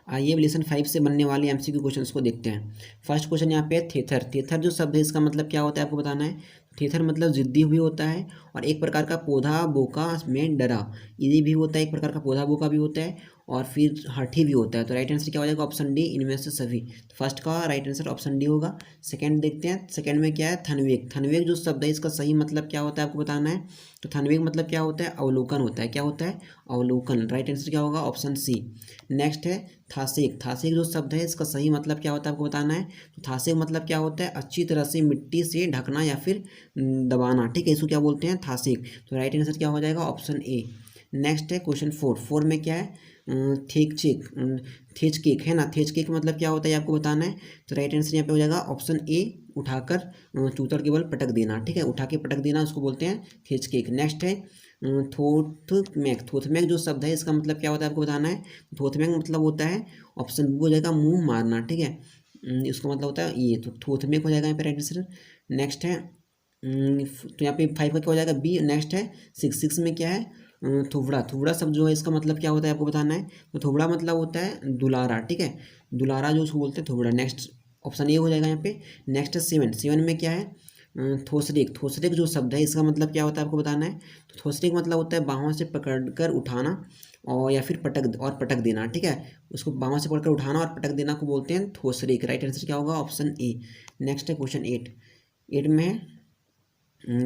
आइए लेसन 5 से बनने वाले एमसीक्यू क्वेश्चंस को देखते हैं। फर्स्ट क्वेश्चन यहाँ पे है थेथर। थेथर जो शब्द है इसका मतलब क्या होता है आपको बताना है। थेथर मतलब जिद्दी भी होता है और एक प्रकार का पौधा बोका में डरा, ये भी होता है, एक प्रकार का पौधा बोका भी होता है और फिर हठी भी होता है। तो राइट आंसर क्या हो जाएगा, ऑप्शन डी, इनमें से सभी। तो फर्स्ट का राइट आंसर ऑप्शन डी होगा। सेकंड देखते हैं, सेकंड में क्या है, थनवेक। थनवेक जो शब्द है इसका सही मतलब क्या होता है आपको बताना है। तो थनवेक मतलब क्या होता है, अवलोकन होता है। क्या होता है, अवलोकन। राइट आंसर क्या होगा, ऑप्शन सी। नेक्स्ट है थासेक। थासेक जो शब्द है इसका सही मतलब क्या होता है आपको बताना है। तो थासेक मतलब क्या होता है, अच्छी तरह से मिट्टी से ढकना या फिर दबाना, ठीक है, इसको क्या बोलते हैं, थासेक। तो राइट आंसर क्या हो जाएगा, ऑप्शन ए। नेक्स्ट है क्वेश्चन 4। 4 में क्या है, थेकचेक। थेचकेक है ना, थेचकेक मतलब क्या होता है आपको बताना है। तो राइट आंसर यहाँ पे हो जाएगा ऑप्शन ए, उठाकर चूतर के बल पटक देना, ठीक है, उठा के पटक देना उसको बोलते हैं थेचकेक। नेक्स्ट है थोथमैक। थोथमैक जो शब्द है इसका मतलब क्या होता है आपको बताना है। थोथमैक मतलब होता है, ऑप्शन बी हो जाएगा, मुंह मारना, ठीक है, इसको मतलब होता है ये। तो थोथमैक हो जाएगा यहाँ पे राइट आंसर। नेक्स्ट है तो यहाँ पे 5 का क्या हो जाएगा, बी। नेक्स्ट है 6। 6 में क्या है, थोबड़ा। थोबड़ा शब्द जो है इसका मतलब क्या होता है आपको बताना है। तो थोबड़ा मतलब होता है दुलारा, ठीक है, दुलारा जो उसको बोलते हैं थोबड़ा। नेक्स्ट ऑप्शन ए हो जाएगा यहाँ पे। नेक्स्ट है 7। 7 में क्या है, थोसरेक। थोसरेक जो शब्द है इसका मतलब क्या होता है आपको बताना है। तो थोसरेक मतलब होता है बाहों से पकड़कर उठाना और या फिर पटक देना, ठीक है, उसको बाहों से पकड़कर उठाना और पटक देना को बोलते हैं थोसरेक। राइट आंसर क्या होगा, ऑप्शन ए। नेक्स्ट है क्वेश्चन 8। 8 में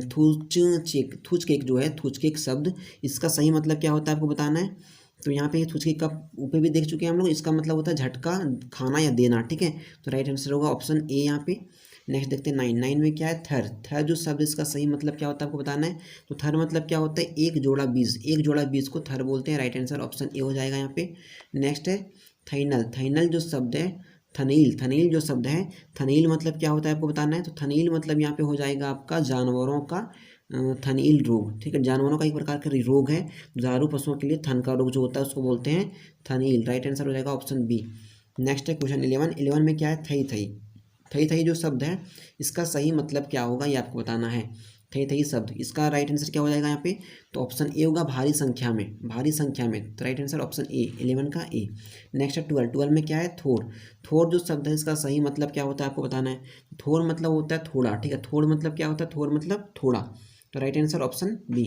थूचकेक। थूचकेक जो है, थूचकेक शब्द इसका सही मतलब क्या होता है आपको बताना है। तो यहाँ पे थूचकेक का ऊपर भी देख चुके हैं हम लोग, इसका मतलब होता है झटका, खाना या देना, ठीक है। तो राइट आंसर होगा ऑप्शन ए यहाँ पे। नेक्स्ट देखते हैं 9। 9 में क्या है, थर। थर जो शब्द इसका सही मतलब क्या होता है आपको बताना है। तो थर मतलब क्या होता है, एक जोड़ा बीज। एक जोड़ा बीज को थर बोलते हैं। राइट आंसर ऑप्शन ए हो जाएगा यहाँ पे। नेक्स्ट है थैनल। थैनल जो शब्द है, थनील। थनील जो शब्द है, थनील मतलब क्या होता है आपको बताना है। तो थनील मतलब यहाँ पे हो जाएगा आपका जानवरों का थनील रोग, ठीक है, जानवरों का एक प्रकार का रोग है। दुधारू पशुओं के लिए थन का रोग जो होता है उसको बोलते हैं थनील। राइट आंसर हो जाएगा ऑप्शन बी। नेक्स्ट है क्वेश्चन 11। 11 में क्या है, थई थई। थई थई जो शब्द है इसका सही मतलब क्या होगा ये आपको बताना है। थई थई शब्द इसका राइट आंसर क्या हो जाएगा यहाँ पे। तो ऑप्शन ए होगा, भारी संख्या में। भारी संख्या में, तो राइट आंसर ऑप्शन ए, 11 का ए। नेक्स्ट है 12। 12 में क्या है, थोर। थोर जो शब्द है इसका सही मतलब क्या होता है आपको बताना है। थोर मतलब होता है थोड़ा, ठीक है, थोर मतलब क्या होता है, थोर मतलब थोड़ा। तो right answer option B.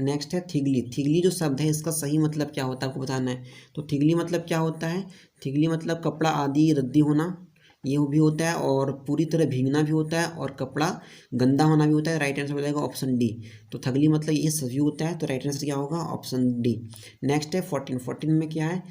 Next है थिगली। थिगली जो शब्द है इसका सही मतलब क्या होता है आपको बताना है। तो थिगली मतलब क्या होता है, थिगली मतलब कपड़ा आदि रद्दी होना, ये भी होता है, और पूरी तरह भीगना भी होता है, और कपड़ा गंदा होना भी होता है। राइट आंसर हो जाएगा ऑप्शन डी। तो थगली मतलब ये सभी होता है। तो राइट आंसर क्या होगा, ऑप्शन डी। नेक्स्ट है 14। 14 में क्या है,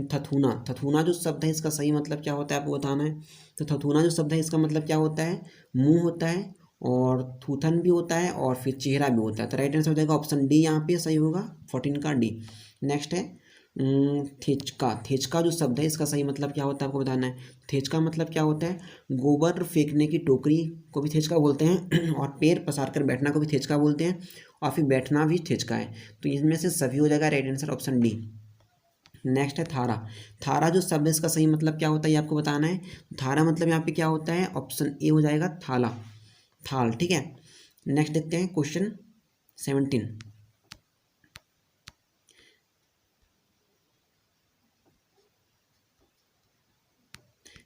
थथुना। थथुना जो शब्द है इसका सही मतलब क्या होता है आपको बताना है। तो थथुना जो शब्द है इसका मतलब क्या होता है, मुंह होता है और थूथन भी होता है और फिर चेहरा भी होता है। तो राइट आंसर हो जाएगा ऑप्शन डी, यहाँ पे सही होगा 14 का डी। नेक्स्ट है थेचका। थेचका जो शब्द है इसका सही मतलब क्या होता है आपको बताना है। थेचका मतलब क्या होता है, गोबर फेंकने की टोकरी को भी थेचका बोलते हैं और पैर पसार कर बैठना को भी थेचका बोलते हैं, और फिर बैठना भी थेचका है। तो इसमें से सभी हो जाएगा right answer option D. Next है थारा। थारा जो शब्द है इसका सही मतलब क्या होता है ये आपको बताना है। थारा मतलब यहाँ पे क्या होता है, ऑप्शन ए हो जाएगा, थाला, थाल, ठीक है। नेक्स्ट देखते हैं क्वेश्चन 17।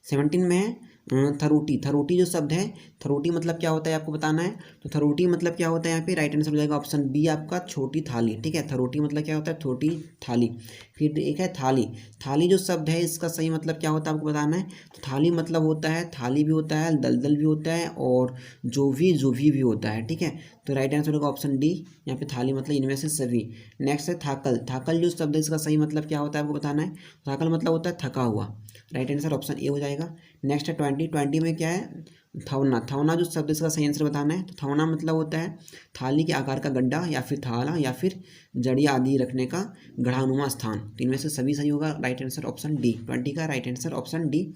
17 में है थरोटी। थरोटी जो शब्द है, थरोटी मतलब क्या होता है आपको बताना है। तो थरोटी मतलब क्या होता है यहाँ पे, राइट आंसर हो जाएगा ऑप्शन बी आपका, छोटी थाली, ठीक है। थरोटी मतलब क्या होता है, छोटी थाली। फिर एक है थाली। थाली जो शब्द है इसका सही मतलब क्या होता है आपको बताना है। तो थाली मतलब होता है, थाली भी होता है, दलदल भी होता है, और जो भी होता है, ठीक है। तो राइट आंसर होगा ऑप्शन डी, यहाँ पे थाली मतलब इनमें से सभी। नेक्स्ट है थाकल। थाकल जो शब्द है इसका सही मतलब क्या होता है आपको बताना है। थाकल मतलब होता है थका हुआ। राइट आंसर ऑप्शन ए हो जाएगा। नेक्स्ट है 20। 20 में क्या है, थवना। थवना जो शब्द इसका सही आंसर बताना है। तो थवना मतलब होता है थाली के आकार का गड्ढा या फिर थाला या फिर जड़ी आदि रखने का गढ़ानुमा स्थान। तो इनमें से सभी सही होगा, राइट आंसर ऑप्शन डी। 20 का राइट आंसर ऑप्शन डी।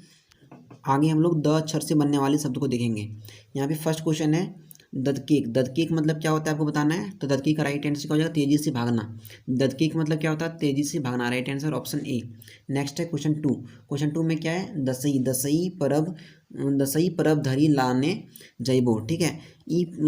आगे हम लोग द अक्षर से बनने वाले शब्द को देखेंगे। यहाँ पे फर्स्ट क्वेश्चन है ददकेक, ददकेक मतलब क्या होता है आपको बताना है। तो ददकेक का राइट आंसर क्या हो जाएगा, तेजी से भागना। ददकेक मतलब क्या होता है, तेजी से भागना, right answer option A. Next है क्वेश्चन 2। क्वेश्चन 2 में क्या है, दसई, दसई परब धरी लाने जइबो, ठीक है।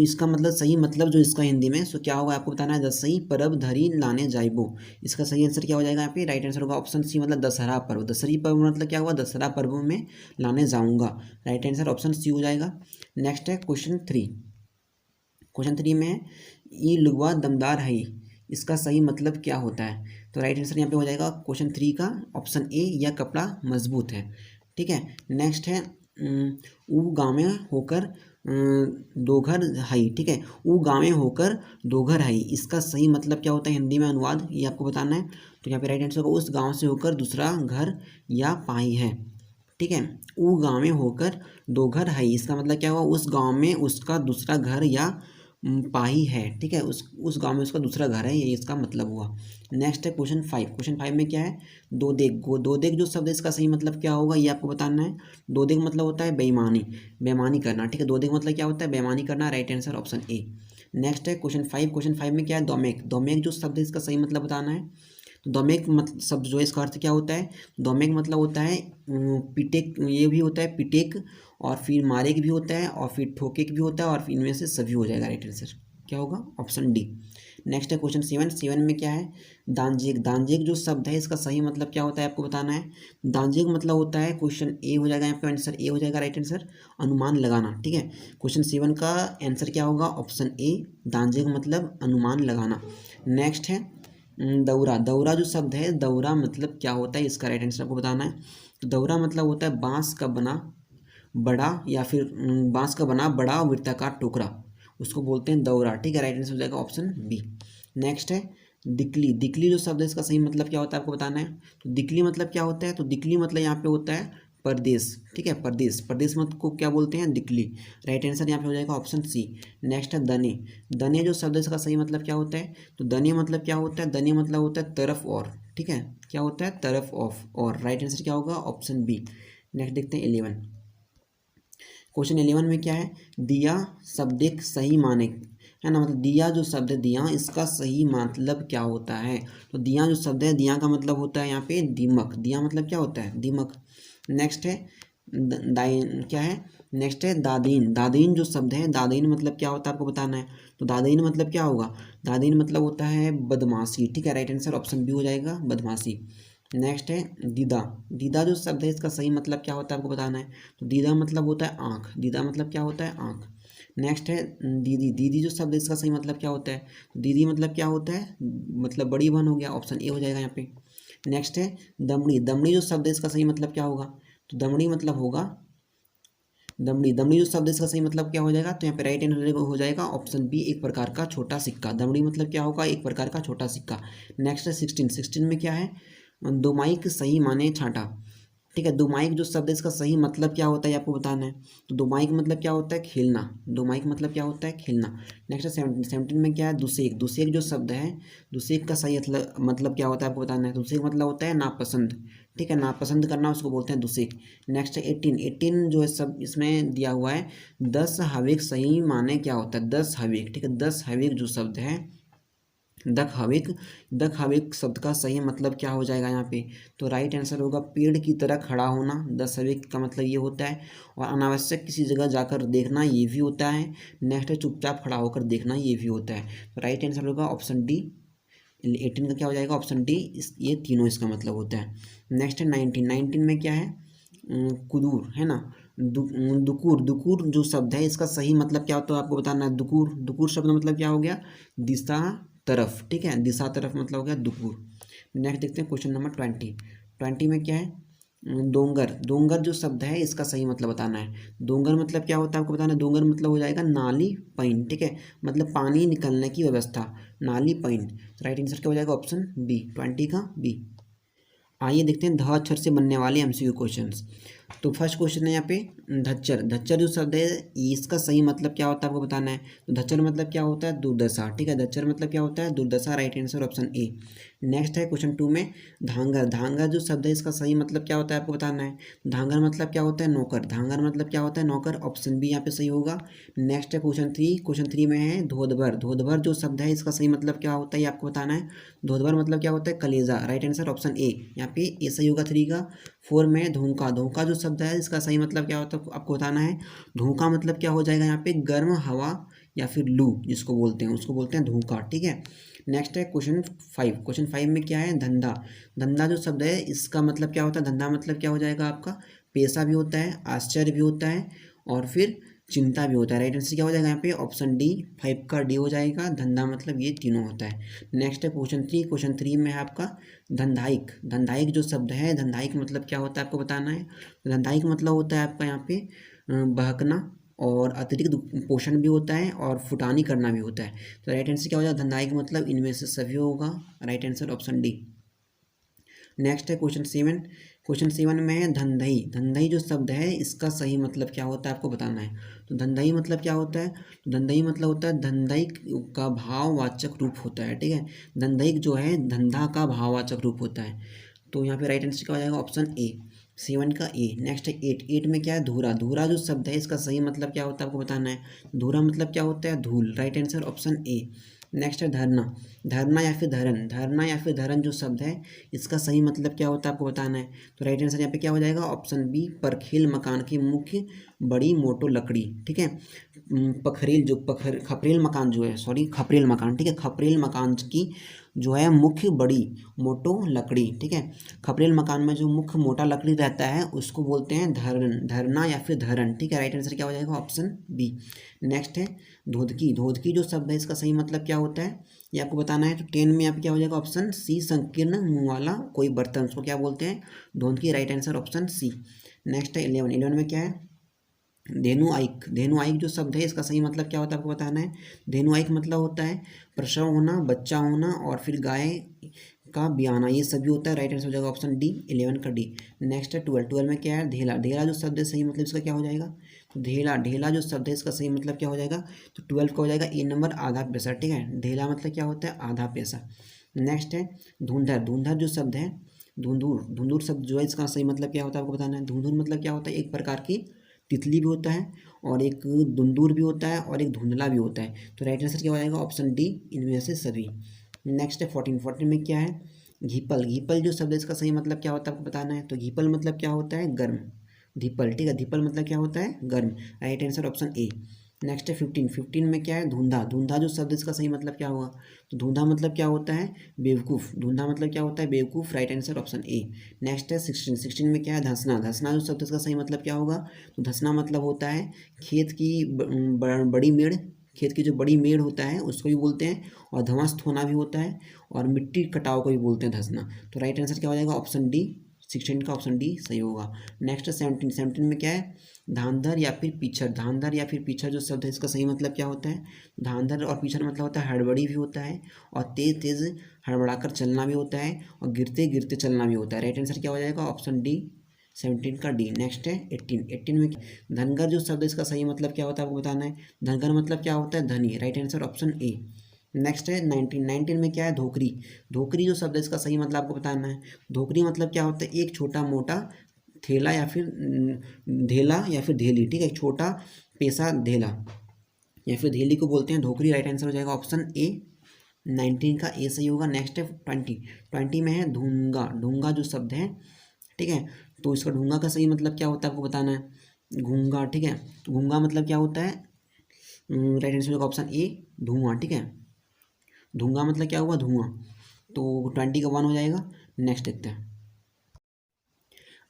इसका मतलब सही मतलब जो इसका हिंदी में सो क्या होगा आपको बताना है, दसई परब धरी लाने जाइबो। इसका सही आंसर क्या हो जाएगा यहाँ पे, राइट आंसर होगा ऑप्शन सी, मतलब दशहरा पर्व। दशहरी पर्व मतलब क्या हुआ, दशहरा पर्व में लाने जाऊंगा, राइट आंसर ऑप्शन सी हो जाएगा। नेक्स्ट है क्वेश्चन 3। क्वेश्चन 3 में ई लुगवा दमदार है, इसका सही मतलब क्या होता है। तो राइट आंसर यहाँ पे हो जाएगा क्वेश्चन 3 का ऑप्शन ए, यह कपड़ा मजबूत है, ठीक है। नेक्स्ट है ऊ गाँव होकर दो घर हई, ठीक है। ऊ गाँव होकर दो घर हई, इसका सही मतलब क्या होता है हिंदी में अनुवाद, ये आपको बताना है। तो यहाँ पे राइट आंसर होगा उस गांव से होकर दूसरा घर या पाई है, ठीक है। ऊ गाँव में होकर दो घर है, इसका मतलब क्या हुआ, उस गांव में उसका दूसरा घर या पाई है, ठीक है। उस गांव में उसका दूसरा घर है, ये इसका मतलब हुआ। नेक्स्ट है क्वेश्चन 5। क्वेश्चन 5 में क्या है, दो देख। दो देख जो शब्द है इसका सही मतलब क्या होगा, ये आपको बताना है। दो देख मतलब होता है बेईमानी, बेईमानी करना, ठीक है। दो देख मतलब क्या होता है, बेईमानी करना, right answer option A. Next है क्वेश्चन 5। क्वेश्चन 5 में क्या है, दोमेक। दोमेक जो शब्द है इसका सही मतलब बताना है। तो दोमेक मतलब शब्द जो है इसका अर्थ क्या होता है, दोमेक मतलब होता है पिटेक, ये भी होता है पिटेक, और फिर मारेक भी होता है, और फिर ठोकेक भी होता है, और फिर इनमें से सभी हो जाएगा, राइट आंसर क्या होगा, ऑप्शन डी। नेक्स्ट है क्वेश्चन 7। 7 में क्या है, दांजेक। दांजेक जो शब्द है इसका सही मतलब क्या होता है आपको बताना है। दांजेक मतलब होता है, क्वेश्चन ए हो जाएगा यहाँ पे, आंसर ए हो जाएगा, राइट आंसर अनुमान लगाना, ठीक है। क्वेश्चन 7 का आंसर क्या होगा, ऑप्शन ए, दांजेक मतलब अनुमान लगाना। नेक्स्ट है दौरा। दौरा जो शब्द है, दौरा मतलब क्या होता है, इसका राइट आंसर आपको बताना है। तो दौरा मतलब होता है बांस का बना बड़ा, या फिर बांस का बना बड़ा वृत्ताकार टोकरा, उसको बोलते हैं दौरा, ठीक है। राइट आंसर हो जाएगा ऑप्शन बी। नेक्स्ट है दिकली। दिकली जो शब्द है इसका सही मतलब क्या होता है आपको बताना है। तो दिकली मतलब क्या होता है, तो दिकली मतलब यहाँ पे होता है परदेश, ठीक है। परदेश, परदेश मत को क्या बोलते हैं, दिकली, राइट आंसर यहाँ पे हो जाएगा ऑप्शन सी। नेक्स्ट है दने। दने जो शब्द है इसका सही मतलब क्या होता है, तो दने मतलब क्या होता है, दने मतलब होता है तरफ और, ठीक है। क्या होता है, तरफ ऑफ और, राइट आंसर क्या होगा, ऑप्शन बी। नेक्स्ट देखते हैं 11। क्वेश्चन 11 में क्या है, दिया शब्द एक सही माने, है ना। मतलब दिया जो शब्द है, दिया, इसका सही मतलब क्या होता है। तो दिया जो शब्द है, दिया का मतलब होता है यहाँ पे दीमक। दिया मतलब क्या होता है, दीमक। नेक्स्ट है दाइन, क्या है, नेक्स्ट है दादीन। दादीन जो शब्द है, दादीन मतलब क्या होता है आपको बताना है। तो दादीन मतलब क्या होगा, दादीन मतलब होता है बदमाशी, ठीक है। राइट आंसर ऑप्शन बी हो जाएगा, बदमाशी। नेक्स्ट है दीदा। दीदा जो शब्द है इसका सही मतलब क्या होता है आपको बताना है। तो दीदा मतलब होता है आँख, दीदा मतलब क्या होता है, आँख। नेक्स्ट है दीदी। दीदी जो शब्द है इसका सही मतलब क्या होता है, तो दीदी मतलब क्या होता है, मतलब बड़ी बहन हो गया, ऑप्शन ए हो जाएगा यहाँ पे। नेक्स्ट है दमड़ी। दमड़ी जो शब्द है इसका सही मतलब क्या होगा, तो दमड़ी मतलब होगा दमड़ी। दमड़ी जो शब्द है इसका सही मतलब क्या हो जाएगा, तो यहाँ पे राइट आंसर हो जाएगा ऑप्शन बी, एक प्रकार का छोटा सिक्का। दमड़ी मतलब क्या होगा, एक प्रकार का छोटा सिक्का। नेक्स्ट है 16। 16 में क्या है, दोमाइक सही माने छाटा, ठीक है। दोमाइक जो शब्द है इसका सही मतलब क्या होता है आपको बताना है। तो दोमाइक मतलब क्या होता है, खेलना। दोमाइक मतलब क्या होता है, खेलना। नेक्स्ट है 17। 17 में क्या है, दुसेक। दुसेक जो शब्द है, दुसेक का सही मतलब क्या होता है आपको बताना है। दुसेक मतलब होता है नापसंद, ठीक है। नापसंद करना उसको बोलते हैं दुसेक। नेक्स्ट है 18। 18 जो है सब इसमें दिया हुआ है, 10 हवेक सही माने क्या होता है, 10 हवेक, ठीक है। 10 हवेक जो शब्द है, दक हवेक, दक हवेक शब्द का सही मतलब क्या हो जाएगा यहाँ पे, तो राइट आंसर होगा पेड़ की तरह खड़ा होना। 10 हवेक का मतलब ये होता है। और अनावश्यक किसी जगह जाकर देखना, ये भी होता है। नेक्स्ट है चुपचाप खड़ा होकर देखना, ये भी होता है। तो राइट आंसर होगा ऑप्शन डी। 18 का क्या हो जाएगा, ऑप्शन डी, ये तीनों इसका मतलब होता है। नेक्स्ट है 19। 19 में क्या है, कुदूर, है ना। दुकूर। दुकूर जो शब्द है इसका सही मतलब क्या होता है आपको बताना है। दुकूर, दुकूर शब्द मतलब क्या हो गया, दिशा तरफ, ठीक है। दिशा तरफ मतलब हो गया दुकूर। नेक्स्ट देखते हैं क्वेश्चन नंबर 20। 20 में क्या है, डोंगर। डोंगर जो शब्द है इसका सही मतलब बताना है। डोंगर मतलब क्या होता है आपको बताना है। डोंगर मतलब हो जाएगा नाली पाइन, ठीक है। मतलब पानी निकलने की व्यवस्था, नाली पाइन। राइट आंसर क्या हो जाएगा, ऑप्शन बी, 20 का बी। आइए देखते हैं ध अक्षर से बनने वाले एमसीक्यू क्वेश्चंस। तो फर्स्ट क्वेश्चन है यहाँ पे धच्चर। धच्चर जो शब्द है इसका सही मतलब क्या होता है आपको बताना है। तो धच्चर मतलब क्या होता है, दुर्दशा। ठीक है, धच्चर मतलब क्या होता है, दुर्दशा। Right answer option A. Next है क्वेश्चन 2 में धांगर। धांगर जो शब्द है इसका सही मतलब क्या होता है आपको बताना है। धांगर मतलब क्या होता है, नौकर। धांगर मतलब क्या होता है, नौकर। ऑप्शन बी यहाँ पे सही होगा। नेक्स्ट है क्वेश्चन 3। क्वेश्चन 3 में है धोधभर। धोधभर जो शब्द है इसका सही मतलब क्या होता है ये आपको बताना है। धोधभर मतलब क्या होता है, कलेजा। राइट आंसर ऑप्शन ए, यहाँ पे ए सही होगा 3 का। 4 में धोखा। धोखा जो शब्द है इसका सही मतलब क्या होता है आपको बताना है। धोखा मतलब क्या हो जाएगा यहाँ पे, गर्म हवा या फिर लू जिसको बोलते हैं उसको बोलते हैं धोखा। ठीक है, नेक्स्ट है क्वेश्चन 5। क्वेश्चन 5 में क्या है, धंधा। धंधा जो शब्द है इसका मतलब क्या होता है, धंधा मतलब क्या हो जाएगा आपका, पेशा भी होता है, आश्चर्य भी होता है और फिर चिंता भी होता है। राइट आंसर क्या हो जाएगा यहाँ पे, ऑप्शन डी। 5 का डी हो जाएगा। धंधा मतलब ये तीनों होता है। नेक्स्ट है क्वेश्चन 3। क्वेश्चन 3 में है आपका धंधाइक। धंधाइक जो शब्द है, धंधाइक मतलब क्या होता है आपको बताना है। धंधाइक मतलब होता है आपका यहाँ पे बहकना और अतिरिक्त पोषण भी होता है और फुटानी करना भी होता है। तो राइट आंसर क्या हो जाएगा, धंधाइक मतलब इनमें से सभी होगा। Right answer option D. Next है क्वेश्चन 7। क्वेश्चन 7 में है धंधई। धंधई जो शब्द है इसका सही मतलब क्या होता है आपको बताना है। तो धंधई मतलब क्या होता है, तो धंधई मतलब होता है धंधई का भाववाचक रूप होता है। ठीक है, धंधई जो है धंधा का भाववाचक रूप होता है। तो यहाँ पे राइट आंसर क्या हो जाएगा, ऑप्शन ए। 7 का ए। नेक्स्ट है 8। 8 में क्या है, धूरा। धूरा जो शब्द है इसका सही मतलब क्या होता है आपको बताना है। धूरा मतलब क्या होता है, धूल। Right answer option A. Next है धरना। धरना या फिर धरन। धरना या फिर धरन जो शब्द है इसका सही मतलब क्या होता है आपको बताना है। तो राइट आंसर यहाँ पे क्या हो जाएगा, ऑप्शन बी। परखेल मकान की मुख्य बड़ी मोटो लकड़ी। ठीक है, पखरेल जो खपरेल मकान जो है, सॉरी खपरेल मकान। ठीक है, खपरेल मकान की जो है मुख्य बड़ी मोटो लकड़ी। ठीक है, खपरेल मकान में जो मुख्य मोटा लकड़ी रहता है उसको बोलते हैं धरन, धरना या फिर धरन। ठीक है, राइट आंसर क्या हो जाएगा, ऑप्शन बी। नेक्स्ट है धोधकी। धोधकी जो शब्द है इसका सही मतलब क्या होता है ये आपको बताना है। तो 10 में यहाँ पे क्या हो जाएगा, ऑप्शन सी। संकीर्ण मुंह वाला कोई बर्तन, उसको क्या बोलते हैं, धोधकी। Right answer option C. Next है 11। 11 में क्या है, धेनुआइक। धेनुआइक जो शब्द है इसका सही मतलब क्या होता है आपको बताना है। धेनुआइक मतलब होता है प्रसव होना, बच्चा होना और फिर गाय का ब्याना, ये सभी होता है। राइट आंसर हो जाएगा ऑप्शन डी। 11 का डी। नेक्स्ट है 12। 12 में क्या है, ढेला। ढेला जो शब्द है सही मतलब इसका क्या हो जाएगा, तो ढेला। ढेला जो शब्द है इसका सही मतलब क्या हो जाएगा, तो 12 का हो जाएगा ए नंबर, आधा पैसा। ठीक है, ढेला मतलब क्या होता है, आधा पैसा। नेक्स्ट है धुंधर। धुंधर जो शब्द है, धुंधुर। धुंधुर शब्द जो है इसका सही मतलब क्या होता है आपको बताना है। धुंधुर मतलब क्या होता है, एक प्रकार की तितली भी होता है और एक दुंदूर भी होता है और एक धुंधला भी होता है। तो राइट आंसर क्या हो जाएगा, ऑप्शन डी, इनमें से सभी। नेक्स्ट है 14। 14 में क्या है, घीपल। घीपल जो शब्द है इसका सही मतलब क्या होता है आपको बताना है। तो घीपल मतलब क्या होता है, गर्म। धीपल। ठीक है, धीपल मतलब क्या होता है, गर्म। Right answer option A. Next है 15। 15 में क्या है, धुंधा। धुंधा जो शब्द है इसका सही मतलब क्या होगा, तो धुंधा मतलब क्या होता है, बेवकूफ़। धुंधा मतलब क्या होता है, बेवकूफ़। Right answer option A. Next है 16। 16 में क्या है, धंसना। धंसना जो शब्द है इसका सही मतलब क्या होगा, तो धंसना मतलब होता है खेत की बड़ी मेड़। खेत की जो बड़ी मेड़ होता है उसको भी बोलते हैं, और ध्वस्त होना भी होता है, और मिट्टी कटाव को भी बोलते हैं धंसना। तो राइट आंसर क्या हो जाएगा, ऑप्शन डी। 16 का ऑप्शन डी सही होगा। नेक्स्ट 17। 17 में क्या है, धांधर या फिर पीछर। धांधर या फिर पीछर जो शब्द है इसका सही मतलब क्या होता है, धांधर और पीछर मतलब होता है हड़बड़ी भी होता है, और तेज तेज हड़बड़ाकर चलना भी होता है, और गिरते गिरते चलना भी होता है। राइट आंसर क्या हो जाएगा, ऑप्शन डी। 17 का डी। नेक्स्ट है 18। 18 में धनगर जो शब्द है इसका सही मतलब क्या होता है आपको बताना है। धनगर मतलब क्या होता है, धनी। Right answer option A. Next है 19। 19 में क्या है, धोकरी। धोकरी जो शब्द है इसका सही मतलब आपको बताना है। धोकरी मतलब क्या होता है, एक छोटा मोटा थैला या फिर ढेला या फिर ढेली। ठीक है, एक छोटा पेशा ढेला या फिर ढेली को बोलते हैं धोकरी। राइट आंसर हो जाएगा ऑप्शन ए। 19 का ए सही होगा। नेक्स्ट है 20। 20 में है ढूंगा। ढूंगा जो शब्द है, ठीक है, तो इसका ढूंगा का सही मतलब क्या होता है आपको बताना है, घूंगा। ठीक है, तो घूंगा मतलब क्या होता है, राइट आंसर होगा ऑप्शन ए, धुआं। ठीक है, धुआं मतलब क्या हुआ, धुआं। तो 20 का 1 हो जाएगा। नेक्स्ट देखते हैं,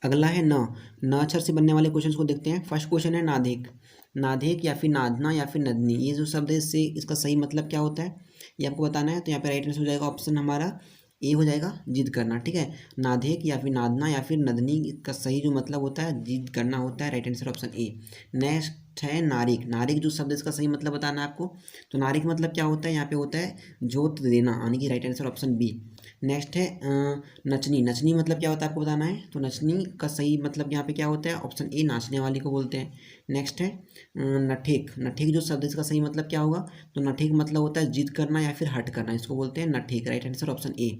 अगला है न। न अक्षर से बनने वाले क्वेश्चन को देखते हैं। फर्स्ट क्वेश्चन है नादेक। नादेक या फिर नादना या फिर नदनी, ये जो शब्द है इससे इसका सही मतलब क्या होता है ये आपको बताना है। तो यहाँ पे राइट आंसर हो जाएगा ऑप्शन हमारा ए हो जाएगा, जिद करना। ठीक है, नादेक या फिर नादना या फिर नदनी का सही जो मतलब होता है जिद करना होता है। Right answer option A. Next next है नारिक। नारिक जो शब्द है इसका सही मतलब बताना है आपको। तो नारिक मतलब क्या होता है, यहाँ पे होता है जोत देना, यानी कि right answer option B. Next है नचनी। नचनी मतलब क्या होता है आपको बताना है। तो नचनी का सही मतलब यहाँ पे क्या होता है, ऑप्शन ए नाचने वाली को बोलते हैं। नेक्स्ट है नठेक। नठेक जो शब्द है इसका सही मतलब क्या होगा, तो नठेक मतलब होता है जिद करना या फिर हट करना, इसको बोलते हैं नठेक, right answer option A.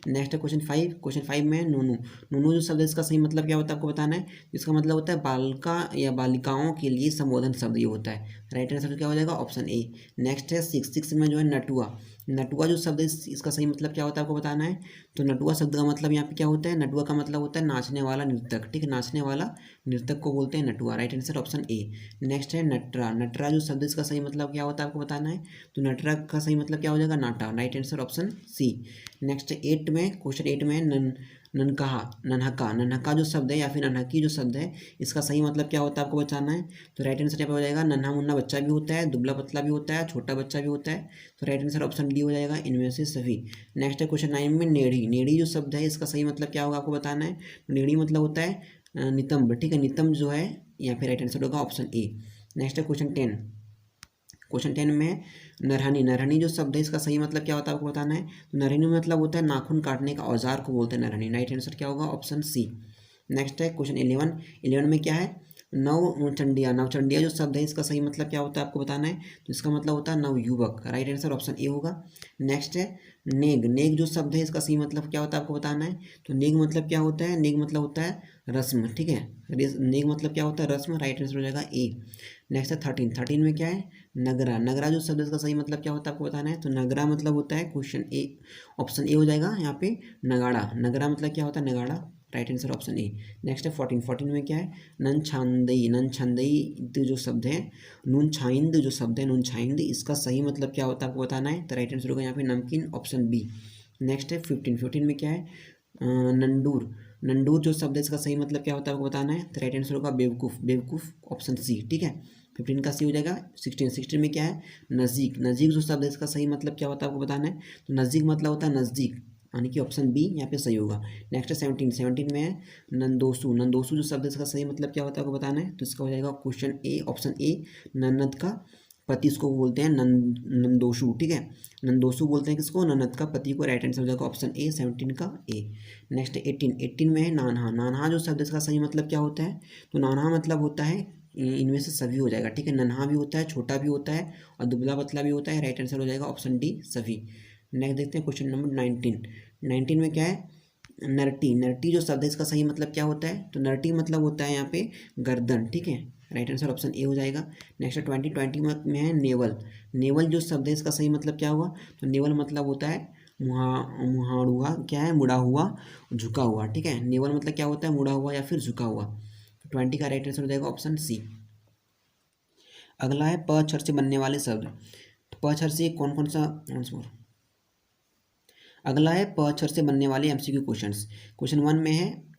Next है क्वेश्चन 5। क्वेश्चन 5 में नूनू। नूनू जो शब्द है इसका सही मतलब क्या होता है आपको बताना है। इसका मतलब होता है बालिका या बालिकाओं के लिए संबोधन शब्द ये होता है, राइट आंसर क्या हो जाएगा, ऑप्शन ए। नेक्स्ट है 6 में जो है नटुआ। नटुआ जो शब्द है इसका सही मतलब क्या होता है आपको बताना है। तो नटुआ शब्द का मतलब यहाँ पे क्या होता है, नटुआ का मतलब होता है नाचने वाला नर्तक, ठीक है, नाचने वाला नर्तक को बोलते हैं नटुआ, right answer option A. Next है नटरा। नटरा जो शब्द इसका सही मतलब क्या होता है आपको बताना है। तो नटरा का सही मतलब क्या हो जाएगा, नाटा, right answer option C. Next 8 में, क्वेश्चन 8 में ननकहा। नन्हका। नन्हका जो शब्द है या फिर नन्हकी जो शब्द है इसका सही मतलब क्या होता है आपको बताना है। तो राइट आंसर यहाँ पे हो जाएगा नन्हा मुन्ना बच्चा भी होता है, दुबला पतला भी होता है, छोटा बच्चा भी होता है। तो राइट आंसर ऑप्शन डी हो जाएगा, इनमें से सभी। नेक्स्ट है क्वेश्चन 9 में नेड़ी। नेड़ी जो शब्द है इसका सही मतलब क्या होगा आपको बताना है। नेड़ी मतलब होता है नितंब, ठीक है, नितंब जो है यहाँ पे राइट आंसर होगा ऑप्शन ए। नेक्स्ट है क्वेश्चन 10। क्वेश्चन 10 में नरहनी। नरहनी जो शब्द है इसका सही मतलब क्या होता है आपको बताना है। तो नरहनी मतलब होता है नाखून काटने का औजार को बोलते हैं नरहनी, राइट आंसर क्या होगा, ऑप्शन सी। नेक्स्ट है क्वेश्चन 11। 11 में क्या है, नवचंडिया। नवचंडिया जो शब्द है इसका सही मतलब क्या होता है आपको बताना है। तो इसका मतलब होता है नवयुवक, राइट आंसर ऑप्शन ए होगा। नेक्स्ट है नेग। नेग जो शब्द है इसका सही मतलब क्या होता है आपको बताना है। तो नेग मतलब क्या होता है, नेग मतलब होता है रस्म, ठीक है, नेग मतलब क्या होता है, रस्म, राइट आंसर हो जाएगा ए। नेक्स्ट है 13। 13 में क्या है, नगरा। नगरा जो शब्द है इसका सही मतलब क्या होता है आपको बताना है। तो नगरा मतलब होता है क्वेश्चन ए, ऑप्शन ए हो जाएगा यहाँ पे नगाड़ा। नगरा मतलब क्या होता है, नगाड़ा, right answer option A. Next है 14। 14 में क्या है, नन छांदई। नन छांदई जो शब्द है, नून छाइंद जो शब्द है, नून छाइंद, इसका सही मतलब क्या होता है आपको बताना है। तो राइट आंसर होगा यहाँ पे नमकीन, ऑप्शन बी। नेक्स्ट है 15। 15 में क्या है, नंदूर। नंदूर जो शब्द है इसका सही मतलब क्या होता है आपको बताना है। तो राइट आंसर होगा बेवकूफ़, बेवकूफ़, ऑप्शन सी, ठीक है, 15 का सी हो जाएगा। 16। 16 में क्या है, नज़दीक। नज़दीक जो शब्द है इसका सही मतलब क्या होता है आपको बताना है। तो नज़दीक मतलब होता है नज़दीक, यानी कि ऑप्शन बी यहाँ पे सही होगा। नेक्स्ट है 17। 17 में है नंदोसू। नंदोसू जो शब्द है इसका सही मतलब क्या होता है आपको बताना है। तो इसका हो जाएगा क्वेश्चन ए, ऑप्शन ए, नन्नत का पति, इसको बोलते हैं नंदोसू, ठीक है, नंदोसू बोलते हैं किसको, ननद का पति को, राइट आंसर हो जाएगा ऑप्शन ए, 17 का ए। नेक्स्ट 18। 18 में है नानहा। नानहा जो शब्द है इसका सही मतलब क्या होता है। तो नानहा मतलब होता है इनमें से सभी हो जाएगा, ठीक है, नन्हा भी होता है, छोटा भी होता है और दुबला पतला भी होता है, राइट आंसर हो जाएगा ऑप्शन डी, सभी। नेक्स्ट देखते हैं क्वेश्चन नंबर 19। 19 में क्या है, नरटी। नरटी जो शब्द है इसका सही मतलब क्या होता है। तो नरटी मतलब होता है यहाँ पे गर्दन, ठीक है, राइट आंसर ऑप्शन ए हो जाएगा। नेक्स्ट 20। 20 में है नेवल। नेवल जो शब्द है इसका सही मतलब क्या हुआ। तो नेवल मतलब होता है मुहाड़ुआ, क्या है, मुड़ा हुआ, झुका हुआ, ठीक है, नेवल मतलब क्या होता है, मुड़ा हुआ या फिर झुका हुआ। तो 20 का राइट आंसर हो जाएगा ऑप्शन सी। अगला है प अक्षर से बनने वाले शब्द। तो प अक्षर से कौन कौन सा आंसर। अगला है प अक्षर से बनने वाले एमसीक्यू क्वेश्चंस। क्वेश्चन 1 में है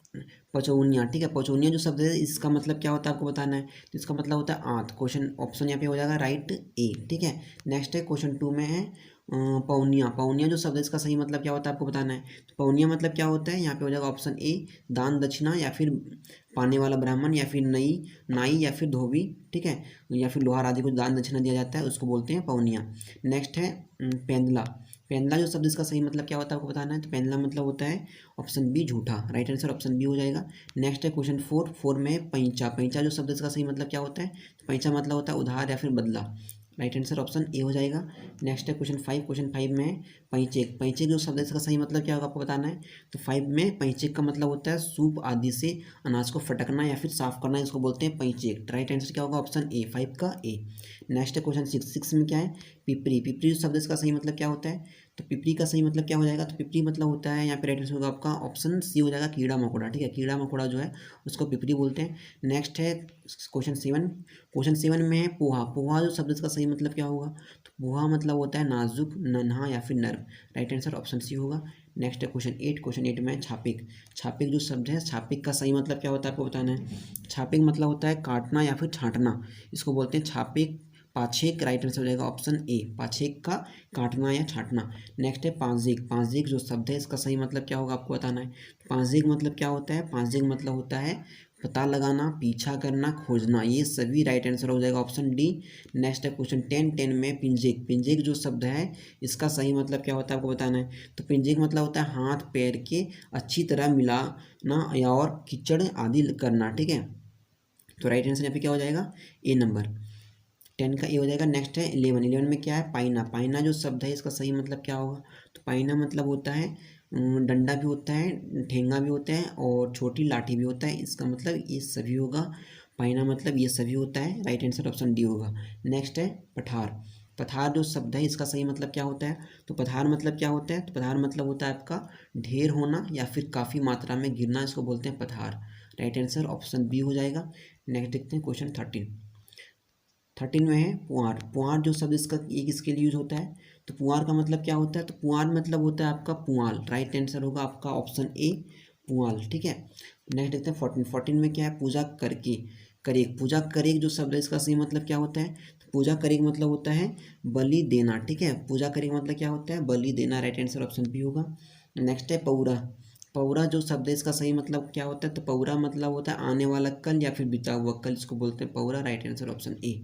पचौनिया, ठीक है, पचौनिया जो शब्द है इसका मतलब क्या होता है आपको बताना है। तो इसका मतलब होता है आंत, क्वेश्चन ऑप्शन यहाँ पे हो जाएगा राइट ए, ठीक है। नेक्स्ट है क्वेश्चन 2 में है पौनिया। पौनिया जो शब्द है इसका सही मतलब क्या होता है आपको बताना है। तो पौनिया मतलब क्या होता है, यहाँ पे हो जाएगा ऑप्शन ए, दान दक्षिणा या फिर पाने वाला ब्राह्मण या फिर नई नाई या फिर धोबी, ठीक है, या फिर लोहार आदि को दान दक्षिणा दिया जाता है, उसको बोलते हैं पौनिया। नेक्स्ट है पेंदला। पेंदला जो शब्द इसका सही मतलब क्या होता है आपको बताना है। तो पेंदला मतलब होता है ऑप्शन बी, झूठा, राइट आंसर ऑप्शन बी हो जाएगा। नेक्स्ट है क्वेश्चन 4। 4 में पैंचा। पैंचा जो शब्द इसका सही मतलब क्या होता है। तो पैंचा मतलब होता है उधार या फिर बदला, राइट आंसर ऑप्शन ए हो जाएगा। नेक्स्ट है क्वेश्चन 5। क्वेश्चन 5 में पैंचेक। पैंचेक जो शब्द है इसका सही मतलब क्या होगा आपको बताना है। तो 5 में पैंचेक का मतलब होता है सूप आदि से अनाज को फटकना या फिर साफ करना, इसको बोलते हैं पैंचेक, राइट आंसर क्या होगा ऑप्शन ए, 5 का ए। नेक्स्ट है क्वेश्चन 6। 6 में क्या है, पिपरी। पिपरी जो शब्द इसका सही मतलब क्या होता है। तो पिपरी का सही मतलब क्या हो जाएगा। तो पिपरी मतलब होता है यहाँ पे राइट आंसर होगा आपका ऑप्शन सी हो जाएगा, कीड़ा मकोड़ा, ठीक है, कीड़ा मकोड़ा जो है उसको पिपरी बोलते हैं। नेक्स्ट है क्वेश्चन 7। क्वेश्चन 7 में है पोहा। पोहा जो शब्द इसका सही मतलब क्या होगा। तो पोहा मतलब होता है नाजुक, नन्हा या फिर नर्म, राइट आंसर ऑप्शन सी होगा। नेक्स्ट है क्वेश्चन 8। क्वेश्चन 8 में छापिक। छापिक जो शब्द है, छापिक का सही मतलब क्या होता है आपको बताना है। छापिक मतलब होता है काटना या फिर छांटना, इसको बोलते हैं छापिक, पाछेक, राइट आंसर हो जाएगा ऑप्शन ए, पाछेक का काटना या छांटना। नेक्स्ट है पांजिक। पांजिक जो शब्द है इसका सही मतलब क्या होगा आपको बताना है। पांजिक मतलब क्या होता है। पांजिक मतलब होता है पता लगाना, पीछा करना, खोजना, ये सभी राइट आंसर हो जाएगा ऑप्शन डी। नेक्स्ट है क्वेश्चन 10 में पिंजिक। पिंजिक जो शब्द है इसका सही मतलब क्या होता है आपको बताना है। तो पिंजिक मतलब होता है हाथ पैर के अच्छी तरह मिलाना या और कीचड़ आदि करना, ठीक है। तो राइट आंसर यहाँ पे क्या हो जाएगा, ए नंबर 10 का ए हो जाएगा। नेक्स्ट है 11 में क्या है, पाइना। पाइना जो शब्द है इसका सही मतलब क्या होगा, तो पाइना मतलब होता है डंडा भी होता है, ठेंगा भी होता है और छोटी लाठी भी होता है, इसका मतलब ये सभी होगा। पाइना मतलब ये सभी होता है, राइट आंसर ऑप्शन डी होगा। नेक्स्ट है पठार। पठार जो शब्द है इसका सही मतलब क्या होता है, तो पठार मतलब क्या होता है, तो पठार मतलब होता है आपका ढेर होना या फिर काफ़ी मात्रा में गिरना, इसको बोलते हैं पठार। राइट आंसर ऑप्शन बी हो जाएगा। नेक्स्ट देखते हैं क्वेश्चन 13 में है पुआर। पुआर जो शब्द इसका ये किसके लिए यूज होता है, तो पुआर का मतलब क्या होता है, तो पुआर मतलब होता है आपका पुआल। राइट आंसर होगा आपका ऑप्शन ए पुआल, ठीक है। नेक्स्ट देखते हैं 14 में क्या है, पूजा करके करेग। पूजा करेग जो शब्द है इसका सही मतलब क्या होता है, तो पूजा करेग मतलब होता है बलि देना, ठीक है। पूजा करेग मतलब क्या होता है, बलि देना। राइट आंसर ऑप्शन बी होगा। नेक्स्ट है पौरा। पौरा जो शब्द है इसका सही मतलब क्या होता है, तो पौरा मतलब होता है आने वाला कल या फिर बीता हुआ कल, इसको बोलते हैं पौरा। Right answer option A.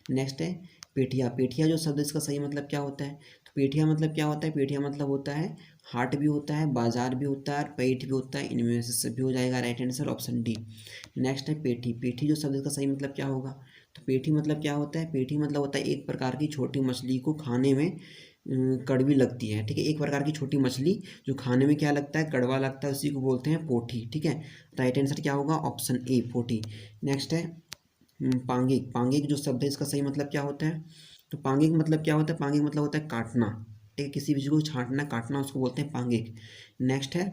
Next है पेठिया। पेठिया जो शब्द है इसका सही मतलब क्या होता है, तो पेठिया मतलब क्या होता है, पेठिया मतलब होता है हाट भी होता है, बाजार भी होता है और पेठ भी होता है, इनमें से सभी हो जाएगा। Right answer option D. Next है पेठी। पेठी जो शब्द है इसका सही मतलब क्या होगा, तो पेठी मतलब क्या होता है, पेठी मतलब होता है एक प्रकार की छोटी मछली को खाने में कड़वी लगती है, ठीक है। एक प्रकार की छोटी मछली जो खाने में क्या लगता है, कड़वा लगता है, उसी को बोलते हैं पोठी, ठीक है। राइट आंसर क्या होगा, ऑप्शन ए पोठी। नेक्स्ट है पांगिक। पांगिक जो शब्द है इसका सही मतलब क्या होता है, तो पांगिक मतलब क्या होता है, पांगिक मतलब होता है काटना, ठीक है। किसी भी चीज़ को छांटना काटना उसको बोलते हैं पांगिक। नेक्स्ट है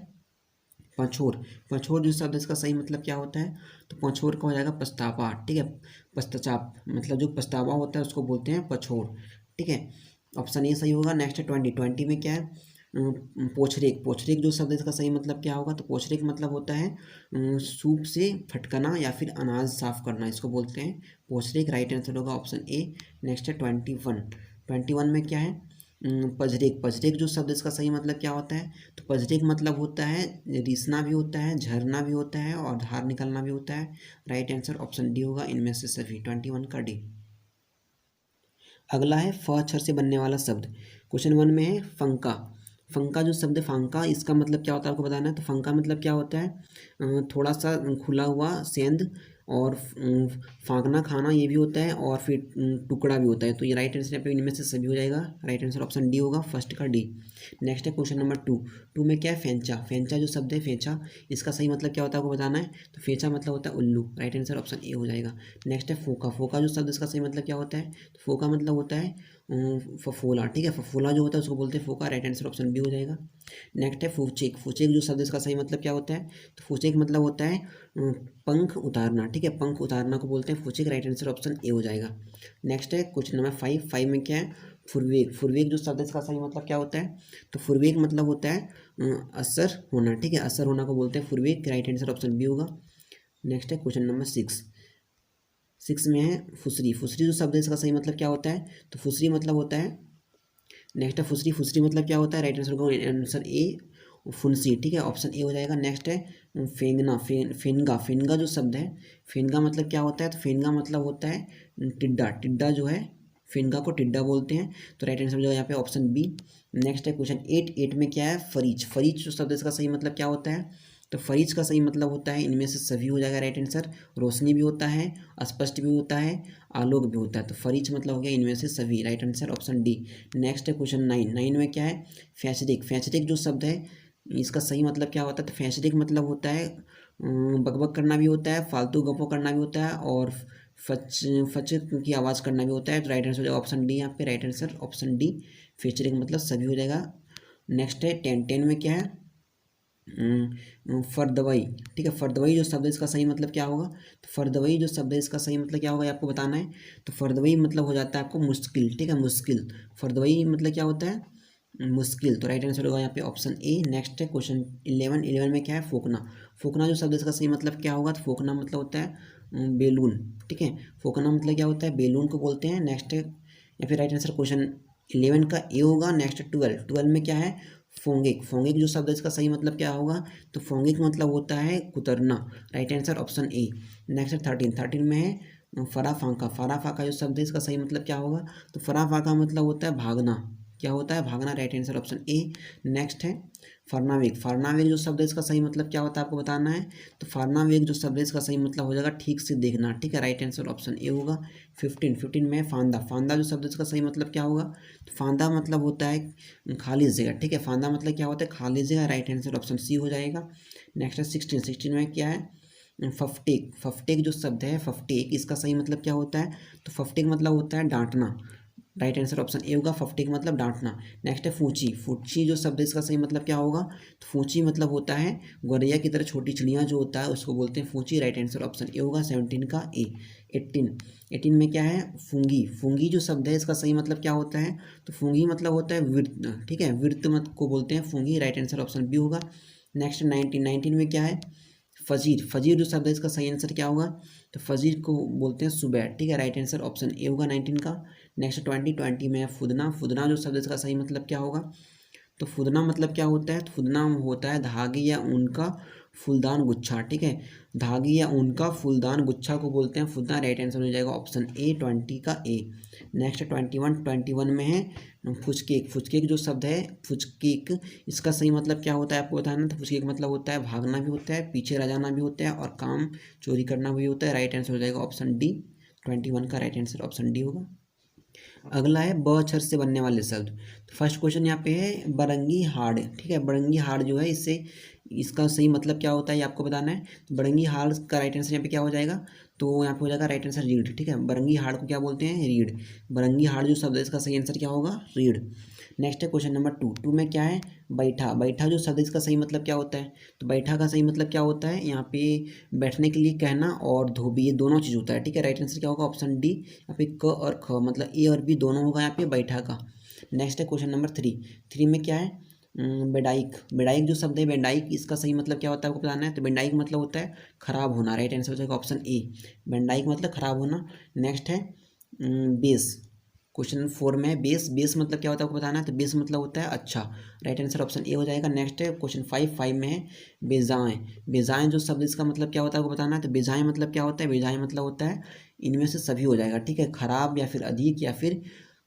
पछोर। पछोर जो शब्द है इसका सही मतलब क्या होता है, तो पछोर का हो जाएगा पछतावा, ठीक है। पश्चाताप मतलब जो पछतावा होता है उसको बोलते हैं पछोर, ठीक है। ऑप्शन ए सही होगा। नेक्स्ट है 20 में क्या है पोछरेक। पोछरेक जो शब्द है इसका सही मतलब क्या होगा, तो पोछरेक मतलब होता है सूप से फटकना या फिर अनाज साफ करना, इसको बोलते हैं पोछरेक। राइट आंसर होगा ऑप्शन ए। नेक्स्ट है 21 में क्या है पजरेक। पजरेक जो शब्द इसका सही मतलब क्या होता है, तो पजरेक मतलब होता है रिसना भी होता है, झरना भी होता है और धार निकलना भी होता है। राइट आंसर ऑप्शन डी होगा इनमें से सभी, 21 का डी। अगला है फ अक्षर से बनने वाला शब्द। क्वेश्चन 1 में है फंका। फंका जो शब्द है फांका, इसका मतलब क्या होता है आपको बताना है। तो फंका मतलब क्या होता है थोड़ा सा खुला हुआ सेंध और फांकना खाना ये भी होता है और फिर टुकड़ा भी होता है। तो ये राइट आंसर पे इनमें से सभी हो जाएगा। राइट आंसर ऑप्शन डी होगा, फर्स्ट का डी। नेक्स्ट है क्वेश्चन नंबर 2 में क्या है फेंचा। फेंचा जो शब्द है फेंचा, इसका सही मतलब क्या होता है आपको बताना है। तो फेंचा मतलब होता है उल्लू। राइट आंसर ऑप्शन ए हो जाएगा। नेक्स्ट है फोका। फोका जो शब्द इसका सही मतलब क्या होता है, तो फोका मतलब होता है फफोला, ठीक है। फफोला जो होता है उसको बोलते हैं फोका। राइट आंसर ऑप्शन बी हो जाएगा। नेक्स्ट है फूचेक। फूचेक जो शब्द इसका सही मतलब क्या होता है, तो फूचेक मतलब होता है पंख उतारना, ठीक है। पंख उतारना को बोलते हैं फूचेक। राइट आंसर ऑप्शन ए हो जाएगा। नेक्स्ट है क्वेश्चन नंबर 5 में क्या है फुरवेग। फुरवेग जो शब्द है इसका सही मतलब क्या होता है, तो फुरवेग मतलब होता है असर होना, ठीक है। असर होना को बोलते हैं फुरवेग। राइट आंसर ऑप्शन बी होगा। नेक्स्ट है क्वेश्चन नंबर 6 में है फुसरी। फुसरी जो शब्द है इसका सही मतलब क्या होता है, तो फुसरी मतलब होता है नेक्स्ट है फुसरी। फुसरी मतलब क्या होता है, राइट आंसर होगा आंसर ए फुंसी, ठीक है। ऑप्शन ए हो जाएगा। नेक्स्ट है फेंगना। फेनगा। फेनगा जो शब्द है, फेनगा मतलब क्या होता है, तो फेनगा मतलब होता है टिड्डा। टिड्डा जो है फेनगा को टिड्डा बोलते हैं। तो राइट आंसर हो जाएगा यहाँ पे ऑप्शन बी। नेक्स्ट है क्वेश्चन 8 में क्या है फरीच। फरीच जो शब्द है इसका सही मतलब क्या होता है, तो फरीच का सही मतलब होता है इनमें से सभी हो जाएगा। राइट आंसर रोशनी भी होता है, स्पष्ट भी होता है, आलोक भी होता है। तो फरीच मतलब हो गया इनमें से सभी। Right answer option D. Next है क्वेश्चन 9 में क्या है फैसरिक। फैसरिक जो शब्द है इसका सही मतलब क्या होता है, तो फैसरिक मतलब होता है बकबक करना भी होता है, फालतू गप्पो करना भी होता है और फच फच की आवाज़ करना भी होता है। तो राइट आंसर हो जाएगा ऑप्शन डी। यहाँ पे राइट आंसर ऑप्शन डी फैसरिक मतलब सभी हो जाएगा। नेक्स्ट है 10 में क्या है फरदवई, ठीक है। फरदवई जो शब्द है इसका सही मतलब क्या होगा, तो फरदवई जो शब्द है इसका सही मतलब क्या होगा ये आपको बताना है। तो फरदवई मतलब हो जाता है आपको मुश्किल, ठीक है। मुश्किल फरदवई मतलब क्या होता है मुश्किल। तो राइट आंसर होगा यहाँ पे ऑप्शन ए। नेक्स्ट है क्वेश्चन 11 में क्या है फोकना। फोकना जो शब्द है इसका सही मतलब क्या होगा, तो फोकना मतलब होता है बेलून, ठीक है। फोकना मतलब क्या होता है बेलून को बोलते हैं। नेक्स्ट है या फिर राइट आंसर क्वेश्चन 11 का ए होगा। नेक्स्ट 12 में क्या है फोंगिक, फोंगिक जो शब्द है इसका सही मतलब क्या होगा, तो फोंगिक मतलब होता है कुतरना, right answer option A. Next 13 में है फरा फांका, फरा फांका जो शब्द है इसका सही मतलब क्या होगा, तो फरा फांका मतलब होता है भागना, क्या होता है भागना, right answer option A. Next है फरनावेग, फरनावेग जो शब्द है इसका सही मतलब क्या होता है आपको बताना है, तो फरनावेग जो शब्द है इसका सही मतलब हो जाएगा ठीक से देखना, ठीक है, राइट आंसर ऑप्शन ए होगा। 15 में फांदा, फांदा जो शब्द है इसका सही मतलब क्या होगा, तो फांदा मतलब होता है खाली जगह, ठीक है, फांदा मतलब क्या होता है खाली जगह, राइट आंसर ऑप्शन सी हो जाएगा। नेक्स्ट है 16 में क्या है फफ्टेक, फफ्टेक जो शब्द है फफ्टेक इसका सही मतलब क्या होता है, तो फफ्टेक मतलब होता है डांटना, राइट आंसर ऑप्शन ए होगा, फफ्टिक मतलब डांटना। नेक्स्ट है फूची, फूची जो शब्द है इसका सही मतलब क्या होगा, तो फूची मतलब होता है गौरैया की तरह छोटी चिड़िया जो होता है उसको बोलते हैं फूची, राइट आंसर ऑप्शन ए होगा 17 का ए। 18 में क्या है फूंगी, फूंगी जो शब्द है इसका सही मतलब क्या होता है, तो फूंगी मतलब होता है वृत्त, ठीक है, वृत्त मत को बोलते हैं फूंगी, राइट आंसर ऑप्शन बी होगा। नेक्स्ट 19 में क्या है फजीर, फजीर जो शब्द है इसका सही आंसर क्या होगा, तो फजीर को बोलते हैं सुबह, ठीक है, राइट आंसर ऑप्शन ए होगा 19 का। नेक्स्ट 20 में है फुदना, फुदना जो शब्द है इसका सही मतलब क्या होगा, तो फुदना मतलब क्या होता है, तो फुदना होता है धागे या ऊन का फूलदान गुच्छा, ठीक है, धागे या ऊन का फूलदान गुच्छा को बोलते हैं फुदना, राइट आंसर हो जाएगा ऑप्शन ए 20 का ए। नेक्स्ट 21 में है फुचकेक, फुचकेक जो शब्द है फुचकेक इसका सही मतलब क्या होता है आपको बताना, तो फुचकेक मतलब होता है भागना भी होता है, पीछे रह जाना भी होता है और काम चोरी करना भी होता है, राइट आंसर हो जाएगा ऑप्शन डी 21 का राइट आंसर ऑप्शन डी होगा। अगला है ब अक्षर से बनने वाले शब्द, तो फर्स्ट क्वेश्चन यहाँ पे है बरंगी हाड़, ठीक है, बरंगी हाड़ जो है इससे इसका सही मतलब क्या होता है ये आपको बताना है, तो बरंगी हाड़ का राइट आंसर यहाँ पे क्या हो जाएगा, तो यहाँ पे हो जाएगा राइट आंसर रीढ़, ठीक है, बरंगी हाड़ को क्या बोलते हैं रीढ़, बरंगी हाड़ जो शब्द है इसका सही आंसर क्या होगा रीढ़। नेक्स्ट है क्वेश्चन नंबर 2 में क्या है बैठा, बैठा जो शब्द है इसका सही मतलब क्या होता है, तो बैठा का सही मतलब क्या होता है यहाँ पे बैठने के लिए कहना और धोबी, ये दोनों चीज़ होता है, ठीक है, राइट आंसर क्या होगा ऑप्शन डी, यहाँ पे क और ख मतलब ए और बी दोनों होगा यहाँ पे बैठा का। नेक्स्ट है क्वेश्चन नंबर 3 में क्या है बेडाइक, बेडाइक जो शब्द है बेंडाइक इसका सही मतलब क्या होता है आपको बताना है, तो बेंडाइक मतलब होता है खराब होना, राइट आंसर हो जाएगा ऑप्शन ए, बेंडाइक मतलब खराब होना। नेक्स्ट है बेस, क्वेश्चन 4 में बेस, बेस मतलब क्या होता है आपको बताना है, तो बेस मतलब होता है अच्छा, राइट आंसर ऑप्शन ए हो जाएगा। नेक्स्ट है क्वेश्चन 5 में है बेजाएँ, बेजाएँ जो शब्द इसका मतलब क्या होता है आपको बताना है, तो बेजाएँ मतलब क्या होता है, बेजाएँ मतलब होता है इनमें से सभी हो जाएगा, ठीक है, खराब या फिर अधिक या फिर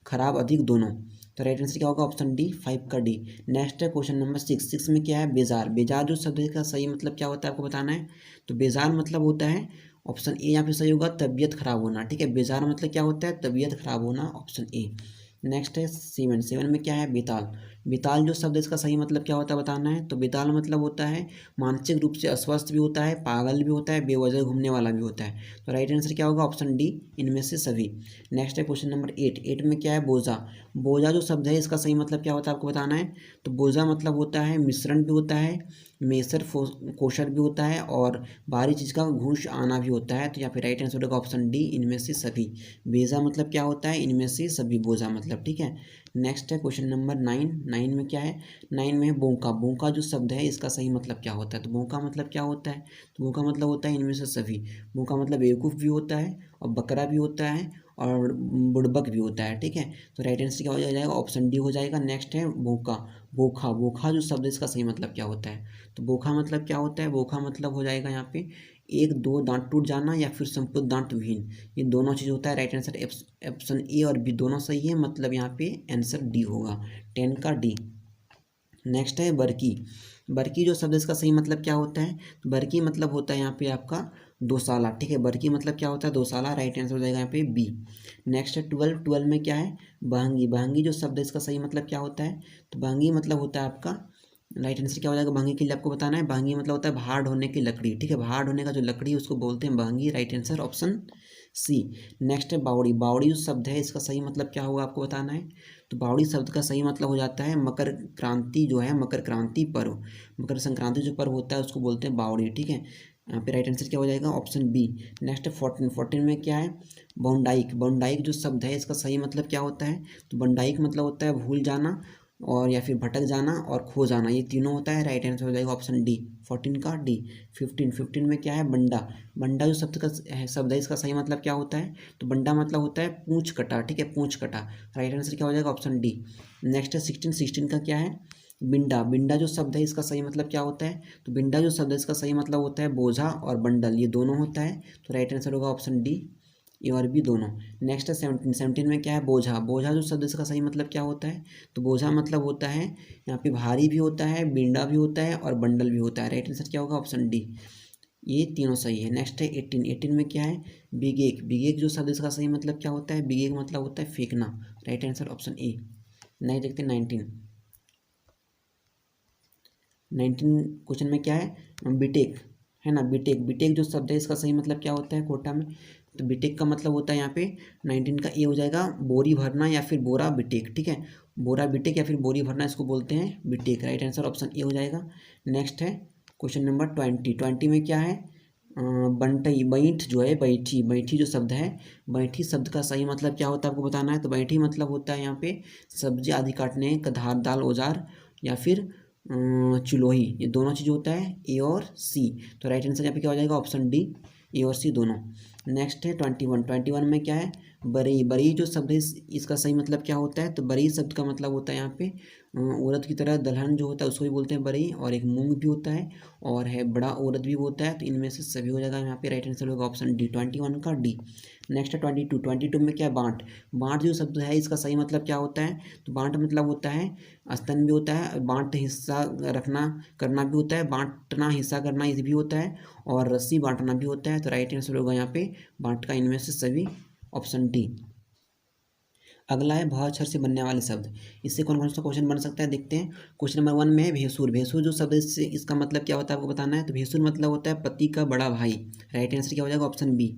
खराब अधिक दोनों, तो राइट आंसर क्या होगा ऑप्शन डी 5 का डी। नेक्स्ट है क्वेश्चन नंबर 6 में क्या है बेजार, बेजार जो शब्द है का सही मतलब क्या होता है आपको बताना है, तो बेजार मतलब होता है ऑप्शन ए यहाँ पे सही होगा तबीयत खराब होना, ठीक है, बेजार मतलब क्या होता है तबीयत खराब होना, ऑप्शन ए। नेक्स्ट है 7 में क्या है बेताल, बेताल जो शब्द है इसका सही मतलब क्या होता है बताना है, तो बेताल मतलब होता है मानसिक रूप से अस्वस्थ भी होता है, पागल भी होता है, बेवजह घूमने वाला भी होता है, तो राइट आंसर क्या होगा ऑप्शन डी इनमें से सभी। नेक्स्ट है क्वेश्चन नंबर 8 में क्या है बोझा, बोझा जो शब्द है इसका सही मतलब क्या होता है आपको बताना है, तो बोझा मतलब होता है मिश्रण भी होता है, मेसर कोशर भी होता है और भारी चीज़ का घूस आना भी होता है, तो यहाँ पे राइट आंसर होगा ऑप्शन डी इनमें से सभी। बेजा मतलब क्या होता है इनमें से सभी, बोझा मतलब, ठीक है। नेक्स्ट है क्वेश्चन नंबर 9 में क्या है 9 में है बोंका, बोंका जो शब्द है इसका सही मतलब क्या होता है, तो बोंका मतलब क्या होता है, तो बोंका मतलब होता है इनमें से सभी, बोंका मतलब बेवकूफ़ भी होता है और बकरा भी होता है और बुड़बक भी होता है, ठीक है, तो राइट आंसर क्या हो जाएगा ऑप्शन डी हो जाएगा। नेक्स्ट है बोका, बोखा, बोखा जो शब्द है इसका सही मतलब क्या होता है, तो बोखा मतलब क्या होता है, बोखा मतलब हो जाएगा यहाँ पे एक दो दांत टूट जाना या फिर संपूर्ण दांत विहीन, ये दोनों चीज़ होता है, राइट आंसर ऑप्शन ए और बी दोनों सही है, मतलब यहाँ पे आंसर डी होगा 10 का डी। नेक्स्ट है बरकी, बरकी जो शब्द है इसका सही मतलब क्या होता है, तो बरकी मतलब होता है यहाँ पे आपका दोसाला, ठीक है, बरकी मतलब क्या होता है दोसाला, राइट आंसर हो जाएगा यहाँ पे बी। नेक्स्ट है 12 में क्या है बहंगी, बहंगी जो शब्द है इसका सही मतलब क्या होता है, तो बहंगी मतलब होता है आपका राइट आंसर क्या हो जाएगा बहंगी के लिए आपको बताना है, बहंगी मतलब होता है भाड़ ढोने की लकड़ी, ठीक है, भाड़ ढोने का जो लकड़ी है उसको बोलते हैं बहंगी, right answer option C. Next है बावड़ी, बावड़ी जो शब्द है इसका सही मतलब क्या होगा आपको बताना है, तो बावड़ी शब्द का सही मतलब हो जाता है मकर क्रांति जो है, मकर क्रांति पर्व, मकर संक्रांति जो पर्व होता है उसको बोलते हैं बावड़ी, ठीक है, यहाँ पे राइट आंसर क्या हो जाएगा ऑप्शन बी। नेक्स्ट है 14 में क्या है बॉन्डाइक, बॉन्डाइक जो शब्द है इसका सही मतलब क्या होता है, तो बॉन्डाइक मतलब होता है भूल जाना और या फिर भटक जाना और खो जाना, ये तीनों होता है, राइट आंसर हो जाएगा ऑप्शन डी 14 का डी। 15 में क्या है बंडा, बंडा जो शब्द है इसका सही मतलब क्या होता है, तो बंडा मतलब होता है पूंछ कटा, ठीक है, पूंछ कटा, राइट आंसर क्या हो जाएगा ऑप्शन डी। नेक्स्ट है 16 का क्या है बिंडा, बिंडा जो शब्द है इसका सही मतलब क्या होता है? तो बिंडा जो शब्द है इसका सही मतलब होता है बोझा और बंडल, ये दोनों होता है। तो राइट आंसर होगा ऑप्शन डी, ए और बी दोनों। नेक्स्ट है 17, 17 में क्या है? बोझा, बोझा जो शब्द इसका सही मतलब क्या होता है? तो बोझा मतलब होता है यहाँ पे भारी भी होता है, बिंडा भी होता है और बंडल भी होता है। राइट आंसर क्या होगा? ऑप्शन डी, ये तीनों सही है। नेक्स्ट है 18, 18 में क्या है? बिगेक, बिगेक जो शब्द इसका सही मतलब क्या होता है? बिगेक मतलब होता है फेंकना। Right answer option A. Next देखते हैं 19, 19 क्वेश्चन में क्या है? बीटेक है ना, बीटेक, बीटेक जो शब्द है इसका सही मतलब क्या होता है कोटा में? तो बीटेक का मतलब होता है यहाँ पे 19 का ए हो जाएगा बोरी भरना या फिर बोरा बीटेक, ठीक है। बोरा बीटेक या फिर बोरी भरना इसको बोलते हैं बीटेक। राइट आंसर ऑप्शन ए हो जाएगा। नेक्स्ट है क्वेश्चन नंबर 20, 20 में क्या है? बंटई, बैठ जो है, बैठी, बैठी जो शब्द है, बैठी शब्द का सही मतलब क्या होता है आपको बताना है। तो बैठी मतलब होता है यहाँ पे सब्जी आदि काटने का धारदार औजार या फिर चुलोही, ये दोनों चीज़ होता है, ए और सी। तो राइट आंसर यहाँ पे क्या हो जाएगा? ऑप्शन डी, ए और सी दोनों। नेक्स्ट है 21, 21 में क्या है? बरी, बरी जो शब्द है इसका सही मतलब क्या होता है? तो बरी शब्द का मतलब होता है यहाँ पे उड़द की तरह दलहन जो होता है उसको भी बोलते हैं बरी, और एक मूंग भी होता है और है बड़ा उड़द भी होता है। तो इनमें से सभी हो जाएगा यहाँ पे। राइट आंसर होगा ऑप्शन डी, 21 का डी। नेक्स्ट है 22, 22 में क्या है? बाँट, बाँट जो शब्द है इसका सही मतलब क्या होता है? तो बाँट मतलब होता है स्तन भी होता है, बाँट हिस्सा रखना करना भी होता है, बाँटना हिस्सा करना ये भी होता है, और रस्सी बाँटना भी होता है। तो राइट आंसर होगा यहाँ पे बाँट का इनमें से सभी, ऑप्शन डी। अगला है भ अक्षर से बनने वाले शब्द, इससे कौन कौन सा क्वेश्चन बन सकता है देखते हैं। क्वेश्चन नंबर 1 में है भेसुर, भेसुर जो शब्द है इससे इसका मतलब क्या होता है आपको बताना है। तो भेसुर मतलब होता है पति का बड़ा भाई। राइट आंसर क्या हो जाएगा? ऑप्शन बी,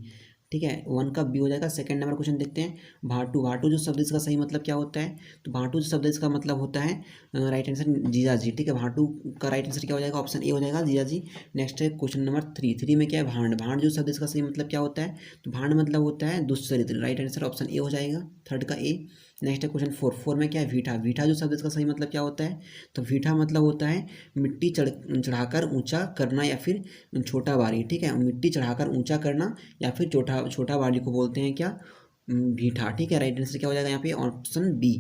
ठीक है, 1 का बी हो जाएगा। सेकंड नंबर क्वेश्चन देखते हैं। भाटू, भाटू जो शब्द इसका सही मतलब क्या होता है? तो भाटू जो शब्द इसका मतलब होता है राइट आंसर जीजा जी, ठीक है। भाटू का राइट आंसर क्या हो जाएगा? ऑप्शन ए हो जाएगा, जीजा जी। नेक्स्ट है क्वेश्चन नंबर 3, 3 में क्या है? भांड, भांड जो शब्द इसका सही मतलब क्या होता है? तो भांड मतलब होता है दुष्चरित्र। राइट आंसर ऑप्शन ए हो जाएगा, थर्ड का ए। नेक्स्ट है क्वेश्चन 4, 4 में क्या है? वीठा, वीठा जो शब्द इसका सही मतलब क्या होता है? तो वीठा मतलब होता है मिट्टी चढ़ाकर ऊंचा करना या फिर छोटा बारी, ठीक है। मिट्टी चढ़ाकर ऊंचा करना या फिर छोटा छोटा बारी को बोलते हैं क्या? भीठा, ठीक है। राइट आंसर क्या हो जाएगा यहाँ पे? Option B.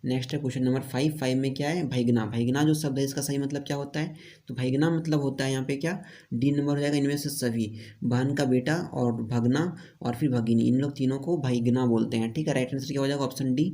नेक्स्ट है क्वेश्चन नंबर 5, 5 में क्या है? भैगना, भैगना जो शब्द है इसका सही मतलब क्या होता है? तो भैगना मतलब होता है यहाँ पे क्या? डी नंबर हो जाएगा इनमें से सभी, बहन का बेटा और भगना और फिर भगिनी, इन लोग तीनों को भैगना बोलते हैं, ठीक है। राइट आंसर क्या हो जाएगा? Option D.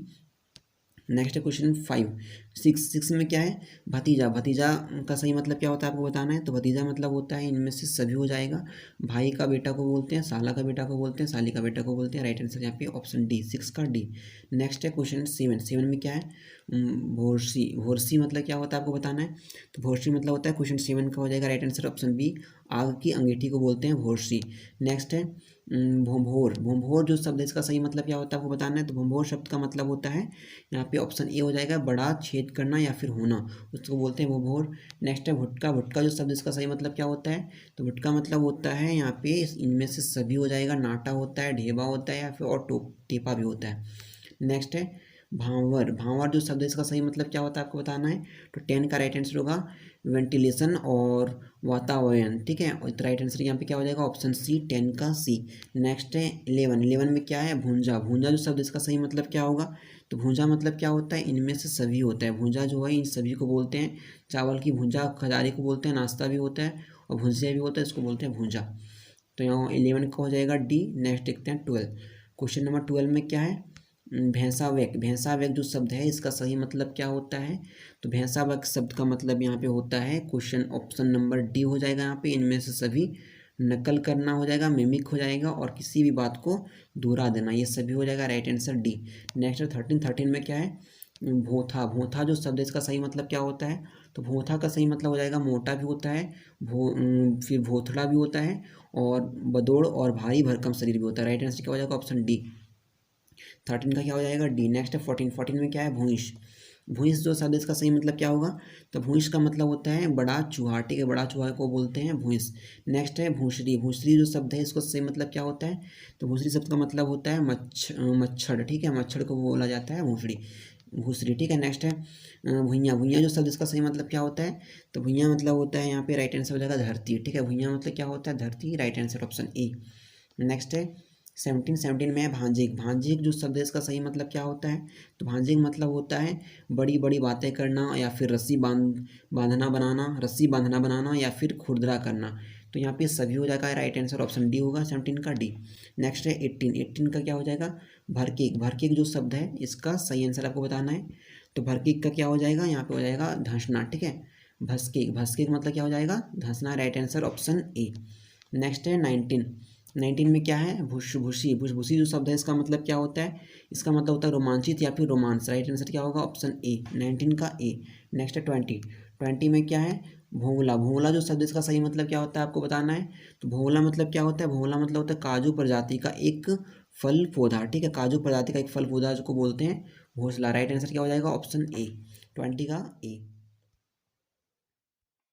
नेक्स्ट है क्वेश्चन 5, 6, 6 में क्या है? भतीजा, भतीजा का सही मतलब क्या होता है आपको बताना है। तो भतीजा मतलब होता है इनमें से सभी हो जाएगा, भाई का बेटा को बोलते हैं, साला का बेटा को बोलते हैं, साली का बेटा को बोलते हैं। राइट आंसर यहाँ पे ऑप्शन डी, 6 का डी। नेक्स्ट है क्वेश्चन 7, 7 में क्या है? भोरसी, भोरसी मतलब क्या होता है आपको बताना है। तो भोरसी मतलब होता है, क्वेश्चन 7 का हो जाएगा राइट आंसर ऑप्शन बी, आग की अंगीठी को बोलते हैं भोरसी। नेक्स्ट है भोंभोर, भोंभोर जो शब्द है इसका सही मतलब क्या होता है आपको बताना है। तो भोंभोर शब्द का मतलब होता है यहाँ पे ऑप्शन ए हो जाएगा, बड़ा छेद करना या फिर होना, उसको बोलते हैं भोंभोर। नेक्स्ट है भुटका, भुटका जो शब्द इसका सही मतलब क्या होता है। तो भुटका मतलब होता है यहाँ पे इनमें से सभी हो जाएगा, नाटा होता है, ढेबा होता है या फिर और टेपा भी होता है। नेक्स्ट है भांवर, भांवर जो शब्द है इसका सही मतलब क्या होता है आपको बताना है। तो 10 का राइट आंसर होगा वेंटिलेशन और वातावरण, ठीक है। और राइट आंसर यहाँ पे क्या हो जाएगा? ऑप्शन सी, 10 का सी। नेक्स्ट है 11, 11 में क्या है? भूंजा, भूंजा जो शब्द इसका सही मतलब क्या होगा। तो भूंजा मतलब क्या होता है? इनमें से सभी होता है, भूंजा जो है इन सभी को बोलते हैं। चावल की भूंजा खजारी को बोलते हैं, नाश्ता भी होता है और भुजिया भी होता है, इसको बोलते हैं भूंजा। तो यहाँ 11 का हो जाएगा डी। नेक्स्ट देखते हैं 12, क्वेश्चन नंबर 12 में क्या है? भैंसावैक, भैंसावैक जो शब्द है इसका सही मतलब क्या होता है। तो भैंसावैक शब्द का मतलब यहाँ पे होता है, क्वेश्चन ऑप्शन नंबर डी हो जाएगा यहाँ पे, इनमें से सभी नकल करना हो जाएगा, मिमिक हो जाएगा और किसी भी बात को दोहरा देना, ये सभी हो जाएगा राइट आंसर डी। नेक्स्ट 13, 13 में क्या है? भोथा, भोथा जो शब्द है इसका सही मतलब क्या होता है। तो भोथा का सही मतलब हो जाएगा मोटा भी होता है, फिर भोथड़ा भी होता है और बदौड़ और भारी भरकम शरीर भी होता है। राइट आंसर क्या हो जाएगा? ऑप्शन डी, 13 का क्या हो जाएगा? डी। नेक्स्ट है 14, 14 में क्या है? भूइश, भूइश जो शब्द इसका सही मतलब क्या होगा। तो भूइश का मतलब होता है बड़ा चूहा, ठीक है, बड़ा चूहा को बोलते हैं भूइश। नेक्स्ट है भूसरी, भूसरी जो शब्द है इसको सही मतलब क्या होता है। तो भूसरी शब्द का मतलब होता है मच्छर, ठीक है, मच्छर को बोला जाता है भूसरी, भूसरी, ठीक है। नेक्स्ट है भुइयाँ, भुइयाँ जो शब्द इसका सही मतलब क्या होता है। तो भुइयाँ मतलब होता है यहाँ पे राइट आंसर हो जाएगा धरती, ठीक है, भुइयाँ मतलब क्या होता है? धरती, right answer option A. Next है 17 में है भांजिक। भांजिक जो शब्द है इसका सही मतलब क्या होता है? तो भांजिक मतलब होता है बड़ी बड़ी बातें करना, या फिर रस्सी बांधना बनाना, रस्सी बांधना बनाना, या फिर खुरदरा करना। तो यहाँ पे सभी हो जाएगा, राइट आंसर ऑप्शन डी होगा 17 का, डी। नेक्स्ट है 18। 18 का क्या हो जाएगा? भरकेक। भरकेक जो शब्द है इसका सही आंसर आपको बताना है। तो भरकेक का क्या हो जाएगा? यहाँ पे हो जाएगा धंसना, ठीक है। भसकेक। भसकेक मतलब क्या हो जाएगा? धंसना, right answer option A. Next है 19। 19 में क्या है? भुसभुसी। भुसभुसी जो शब्द है इसका मतलब क्या होता है? इसका मतलब होता है रोमांचित या फिर रोमांस, राइट आंसर क्या होगा? ऑप्शन ए, 19 का ए। नेक्स्ट है 20। 20 में क्या है? भोंगला। भोंगला जो शब्द इसका सही मतलब क्या होता है आपको बताना है। तो भोंगला मतलब क्या होता है? भोंगला मतलब होता है काजू प्रजाति का एक फल पौधा, ठीक है। काजू प्रजाति का एक फल पौधा जिसको बोलते हैं घोंसला, राइट आंसर क्या हो जाएगा? ऑप्शन ए, 20 का ए।